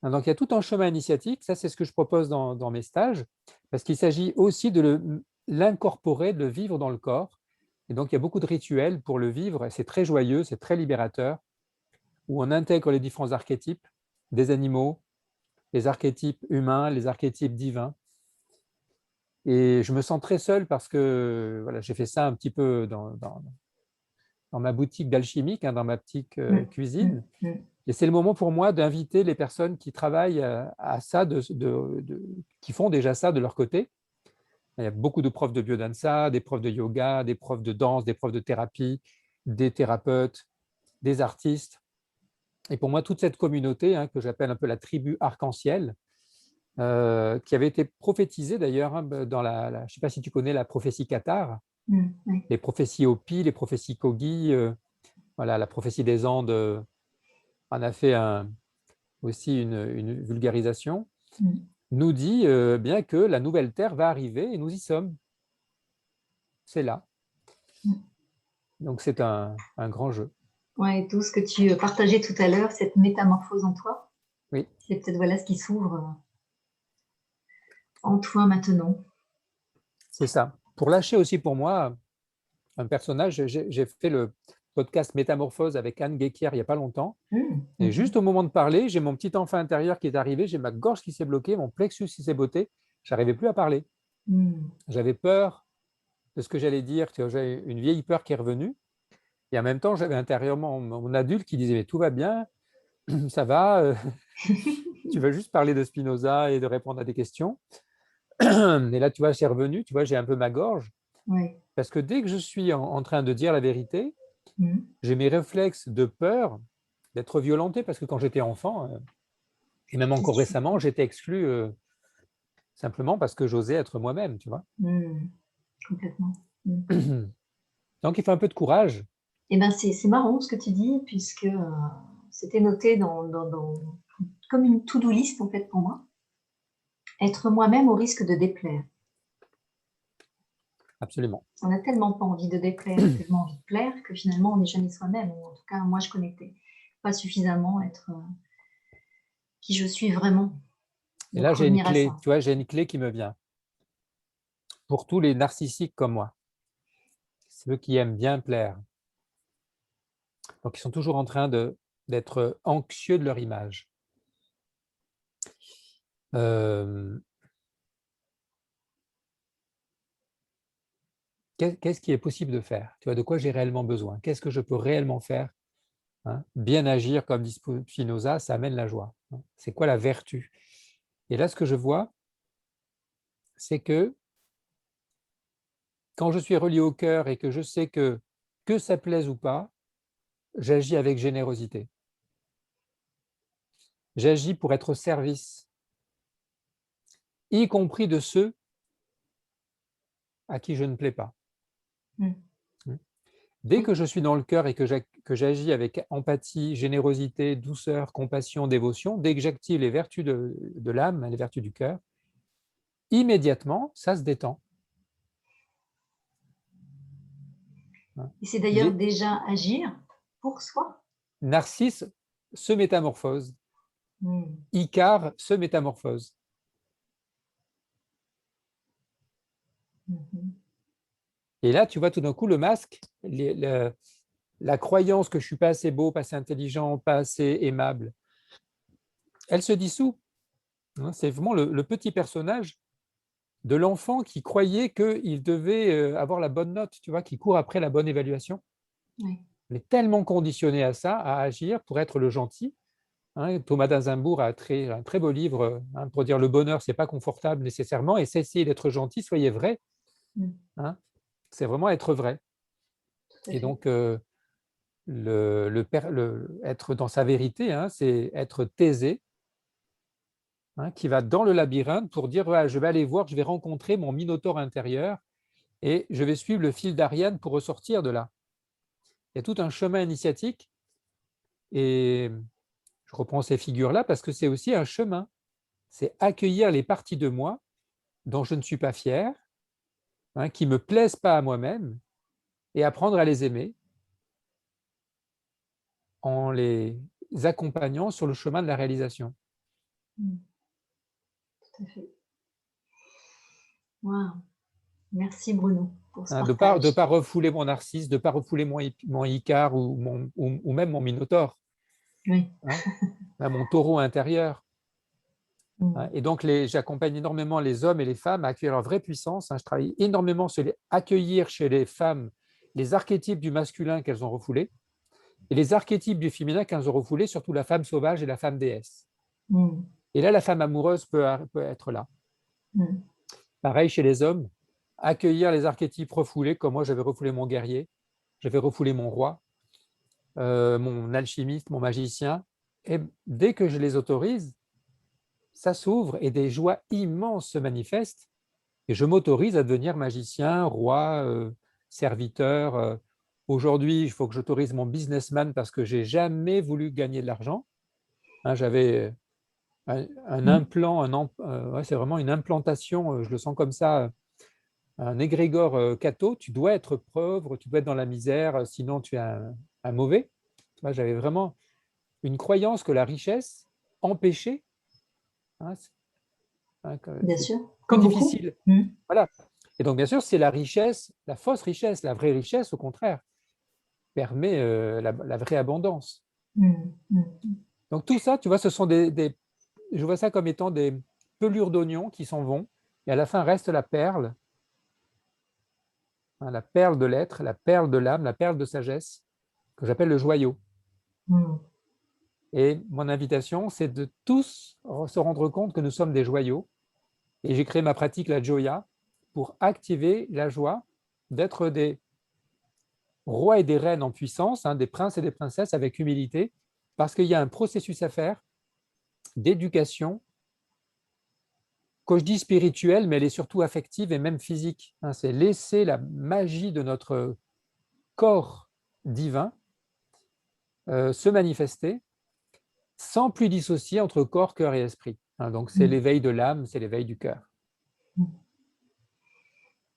Speaker 2: Donc il y a tout un chemin initiatique, ça c'est ce que je propose dans mes stages, parce qu'il s'agit aussi de l'incorporer, de le vivre dans le corps. Et donc il y a beaucoup de rituels pour le vivre, et c'est très joyeux, c'est très libérateur, où on intègre les différents archétypes des animaux, les archétypes humains, les archétypes divins. Et je me sens très seul parce que voilà, j'ai fait ça un petit peu dans ma boutique d'alchimique, dans ma petite cuisine. Et c'est le moment pour moi d'inviter les personnes qui travaillent à ça, qui font déjà ça de leur côté. Il y a beaucoup de profs de biodanza, des profs de yoga, des profs de danse, des profs de thérapie, des thérapeutes, des artistes. Et pour moi, toute cette communauté, que j'appelle un peu la tribu arc-en-ciel, qui avait été prophétisée d'ailleurs dans je ne sais pas si tu connais la prophétie Qatar, les prophéties Hopi, les prophéties Kogi, voilà, la prophétie des Andes en a fait aussi une vulgarisation, nous dit bien que la nouvelle Terre va arriver et nous y sommes. C'est là. Donc c'est un grand jeu.
Speaker 1: Ouais, tout ce que tu partageais tout à l'heure, cette métamorphose en toi,
Speaker 2: oui.
Speaker 1: C'est peut-être voilà ce qui s'ouvre en toi maintenant.
Speaker 2: C'est ça. Pour lâcher aussi pour moi un personnage, j'ai fait le podcast Métamorphose avec Anne Guéquière il n'y a pas longtemps. Et juste au moment de parler, j'ai mon petit enfant intérieur qui est arrivé, j'ai ma gorge qui s'est bloquée, mon plexus qui s'est botté, je n'arrivais plus à parler. J'avais peur de ce que j'allais dire, j'ai une vieille peur qui est revenue. Et en même temps, j'avais intérieurement mon adulte qui disait « mais tout va bien, ça va, tu vas juste parler de Spinoza et de répondre à des questions. » Et là, tu vois, c'est revenu, tu vois, j'ai un peu ma gorge.
Speaker 1: Ouais.
Speaker 2: Parce que dès que je suis en train de dire la vérité, j'ai mes réflexes de peur d'être violenté, parce que quand j'étais enfant, et même encore récemment, j'étais exclu simplement parce que j'osais être moi-même, tu vois.
Speaker 1: Complètement.
Speaker 2: Donc, il faut un peu de courage.
Speaker 1: Eh ben, c'est marrant ce que tu dis, puisque c'était noté comme comme une to-do list en fait pour moi. Être moi-même au risque de déplaire.
Speaker 2: Absolument.
Speaker 1: On n'a tellement pas envie de déplaire, tellement envie de plaire que finalement on n'est jamais soi-même, ou en tout cas moi je connectais pas suffisamment être qui je suis vraiment.
Speaker 2: Et
Speaker 1: Donc
Speaker 2: là, j'ai une
Speaker 1: revenir à
Speaker 2: clé,
Speaker 1: ça.
Speaker 2: tu vois, j'ai une clé qui me vient. Pour tous les narcissiques comme moi, ceux qui aiment bien plaire. Donc, ils sont toujours en train d'être anxieux de leur image. Qu'est-ce qui est possible de faire? Tu vois, de quoi j'ai réellement besoin? Qu'est-ce que je peux réellement faire? Hein? Bien agir, comme dit Spinoza, ça amène la joie. Hein? C'est quoi la vertu? Et là, ce que je vois, c'est que quand je suis relié au cœur et que je sais que ça plaise ou pas, j'agis avec générosité. J'agis pour être au service, y compris de ceux à qui je ne plais pas.
Speaker 1: Mm.
Speaker 2: Dès
Speaker 1: Oui.
Speaker 2: que je suis dans le cœur et que j'agis avec empathie, générosité, douceur, compassion, dévotion, dès que j'active les vertus de l'âme, les vertus du cœur, immédiatement, ça se détend.
Speaker 1: Et c'est d'ailleurs
Speaker 2: Les
Speaker 1: déjà agir pour soi.
Speaker 2: narcisses se métamorphosent,
Speaker 1: Mm.
Speaker 2: Icare se métamorphose.
Speaker 1: Mhm.
Speaker 2: Et là, tu vois tout d'un coup le masque, la croyance que je ne suis pas assez beau, pas assez intelligent, pas assez aimable, elle se dissout. C'est vraiment le petit personnage de l'enfant qui croyait qu'il devait avoir la bonne note, tu vois, qui court après la bonne évaluation.
Speaker 1: Oui.
Speaker 2: On est tellement conditionné à ça, à agir pour être le gentil. Hein, Thomas d'Azinbourg a un très beau livre pour dire le bonheur, ce n'est pas confortable nécessairement, et c'est essayer d'être gentil, soyez vrai.
Speaker 1: Mm.
Speaker 2: Hein, c'est vraiment être vrai.
Speaker 1: Tout à
Speaker 2: Et
Speaker 1: fait.
Speaker 2: donc, être dans sa vérité, hein, c'est être taisé, hein, qui va dans le labyrinthe pour dire voilà, je vais aller voir, je vais rencontrer mon minotaure intérieur et je vais suivre le fil d'Ariane pour ressortir de là. Il y a tout un chemin initiatique et je reprends ces figures-là parce que c'est aussi un chemin. C'est accueillir les parties de moi dont je ne suis pas fier, hein, qui ne me plaisent pas à moi-même et apprendre à les aimer en les accompagnant sur le chemin de la réalisation.
Speaker 1: Mm. Tout à fait. Wow. Merci Bruno pour ce
Speaker 2: Hein, de ne
Speaker 1: partage.
Speaker 2: pas refouler mon narcisse, de ne pas refouler mon Icare ou même mon Minotaure,
Speaker 1: Oui.
Speaker 2: hein, mon taureau intérieur.
Speaker 1: Mm.
Speaker 2: Et donc, j'accompagne énormément les hommes et les femmes à accueillir leur vraie puissance. Je travaille énormément sur accueillir chez les femmes les archétypes du masculin qu'elles ont refoulés et les archétypes du féminin qu'elles ont refoulés, surtout la femme sauvage et la femme déesse.
Speaker 1: Mm.
Speaker 2: Et là, la femme amoureuse peut être là.
Speaker 1: Mm.
Speaker 2: Pareil chez les hommes, accueillir les archétypes refoulés, comme moi j'avais refoulé mon guerrier, j'avais refoulé mon roi, mon alchimiste, mon magicien. Et dès que je les autorise, ça s'ouvre et des joies immenses se manifestent. Et je m'autorise à devenir magicien, roi, serviteur. Aujourd'hui, il faut que j'autorise mon businessman parce que je n'ai jamais voulu gagner de l'argent. Hein, j'avais un
Speaker 1: Mm.
Speaker 2: implant, ouais, c'est vraiment une implantation, je le sens comme ça, un égrégore catho, tu dois être pauvre, tu dois être dans la misère, sinon tu es un mauvais. Moi, j'avais vraiment une croyance que la richesse empêchait, hein,
Speaker 1: Bien
Speaker 2: c'est
Speaker 1: sûr.
Speaker 2: plus
Speaker 1: Comme beaucoup.
Speaker 2: difficile.
Speaker 1: Mm.
Speaker 2: Voilà. Et donc, bien sûr, c'est la richesse, la fausse richesse. La vraie richesse, au contraire, permet la vraie abondance.
Speaker 1: Mm. Mm.
Speaker 2: Donc, tout ça, tu vois, ce sont je vois ça comme étant des pelures d'oignons qui s'en vont, et à la fin reste la perle, hein, la perle de l'être, la perle de l'âme, la perle de sagesse, que j'appelle le joyau.
Speaker 1: Mm.
Speaker 2: Et mon invitation, c'est de tous se rendre compte que nous sommes des joyaux. Et j'ai créé ma pratique, la Joya, pour activer la joie d'être des rois et des reines en puissance, hein, des princes et des princesses avec humilité, parce qu'il y a un processus à faire d'éducation, que je dis spirituelle, mais elle est surtout affective et même physique. Hein, c'est laisser la magie de notre corps divin se manifester sans plus dissocier entre corps, cœur et esprit. Hein, donc, c'est l'éveil de l'âme, c'est l'éveil du cœur.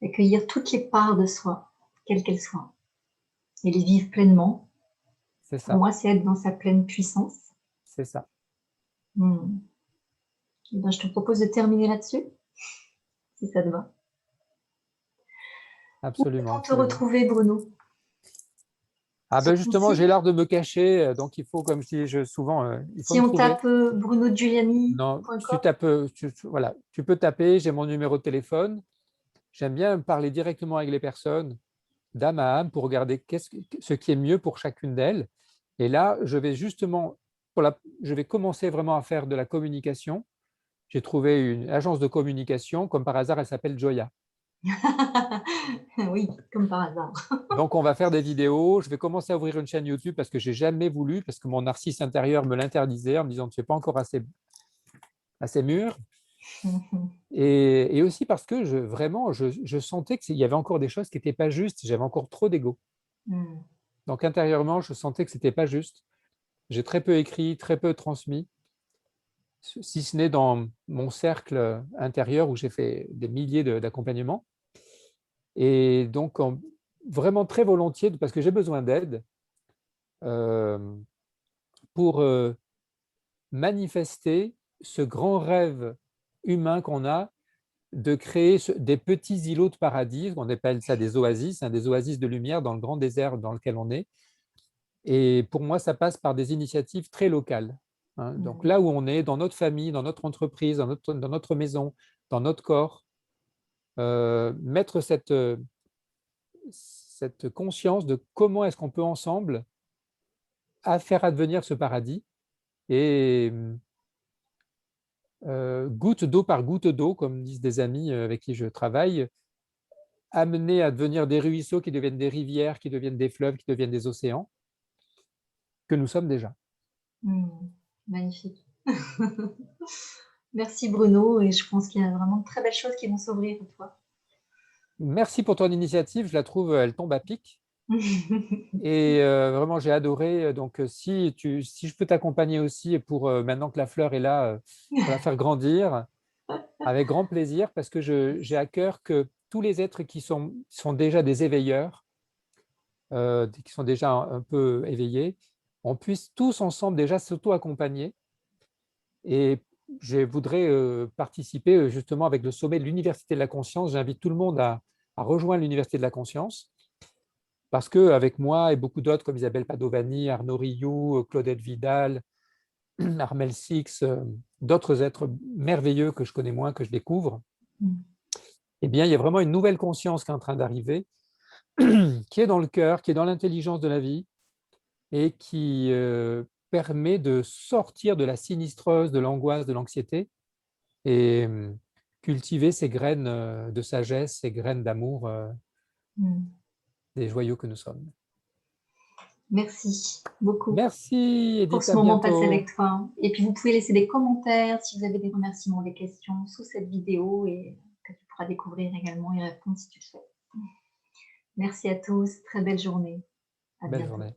Speaker 1: Accueillir toutes les parts de soi, quelles qu'elles soient, et les vivre pleinement.
Speaker 2: C'est
Speaker 1: Pour
Speaker 2: ça,
Speaker 1: moi, c'est être dans sa pleine puissance.
Speaker 2: c'est ça.
Speaker 1: Eh ben, je te propose de terminer là-dessus, si ça te va. Où
Speaker 2: Absolument,
Speaker 1: peut-on te
Speaker 2: absolument.
Speaker 1: retrouver, Bruno?
Speaker 2: Ah
Speaker 1: Sur
Speaker 2: ben
Speaker 1: ton
Speaker 2: justement,
Speaker 1: site?
Speaker 2: j'ai l'art de me cacher, donc il faut, comme je dis souvent, il faut
Speaker 1: Si
Speaker 2: me
Speaker 1: on
Speaker 2: trouver.
Speaker 1: tape
Speaker 2: Non,
Speaker 1: brunogiuliani.com?
Speaker 2: voilà, tu peux taper, j'ai mon numéro de téléphone. J'aime bien parler directement avec les personnes, d'âme à âme, pour regarder ce qui est mieux pour chacune d'elles. Et là, je vais justement, je vais commencer vraiment à faire de la communication. J'ai trouvé une agence de communication, comme par hasard, elle s'appelle Joya.
Speaker 1: Oui, comme par hasard.
Speaker 2: Donc, on va faire des vidéos. Je vais commencer à ouvrir une chaîne YouTube parce que j'ai jamais voulu, parce que mon narcisse intérieur me l'interdisait en me disant tu n'es pas encore assez mûr. Et aussi parce que vraiment, je sentais qu'il y avait encore des choses qui n'étaient pas justes. J'avais encore trop d'ego. Donc, intérieurement, je sentais que ce n'était pas juste. J'ai très peu écrit, très peu transmis, si ce n'est dans mon cercle intérieur où j'ai fait des milliers d'accompagnements. Et donc, vraiment très volontiers, parce que j'ai besoin d'aide euh, pour manifester ce grand rêve humain qu'on a de créer des petits îlots de paradis, on appelle ça des oasis, hein, des oasis de lumière dans le grand désert dans lequel on est. Et pour moi, ça passe par des initiatives très locales. Hein. Donc là où on est, dans notre famille, dans notre entreprise, dans notre maison, dans notre corps, mettre cette conscience de comment est-ce qu'on peut ensemble faire advenir ce paradis. Et goutte d'eau par goutte d'eau, comme disent des amis avec qui je travaille, amener à devenir des ruisseaux qui deviennent des rivières, qui deviennent des fleuves, qui deviennent des océans, que nous sommes déjà.
Speaker 1: Magnifique. Merci Bruno, et je pense qu'il y a vraiment de très belles choses qui vont s'ouvrir pour toi.
Speaker 2: Merci pour ton initiative, je la trouve, elle tombe à pic. Et vraiment, j'ai adoré. Donc, si je peux t'accompagner aussi pour, maintenant que la fleur est là, pour la faire grandir, avec grand plaisir, parce que j'ai à cœur que tous les êtres qui sont déjà des éveilleurs, qui sont déjà un peu éveillés, on puisse tous ensemble déjà s'auto-accompagner. Et je voudrais participer justement avec le sommet de l'Université de la Conscience. J'invite tout le monde à rejoindre l'Université de la Conscience, parce qu'avec moi et beaucoup d'autres comme Isabelle Padovani, Arnaud Rioux, Claudette Vidal, Armel Six, d'autres êtres merveilleux que je connais moins, que je découvre, eh bien, il y a vraiment une nouvelle conscience qui est en train d'arriver, qui est dans le cœur, qui est dans l'intelligence de la vie et qui permet de sortir de la sinistreuse, de l'angoisse, de l'anxiété et cultiver ces graines de sagesse, ces graines d'amour des joyaux que nous sommes.
Speaker 1: Merci beaucoup
Speaker 2: Merci
Speaker 1: pour
Speaker 2: Edith,
Speaker 1: ce
Speaker 2: à
Speaker 1: moment passé
Speaker 2: bientôt.
Speaker 1: avec toi. Et puis vous pouvez laisser des commentaires si vous avez des remerciements, des questions sous cette vidéo, et que tu pourras découvrir également et répondre si tu le souhaites. Merci à tous, très belle journée. À
Speaker 2: Belle
Speaker 1: bientôt.
Speaker 2: journée.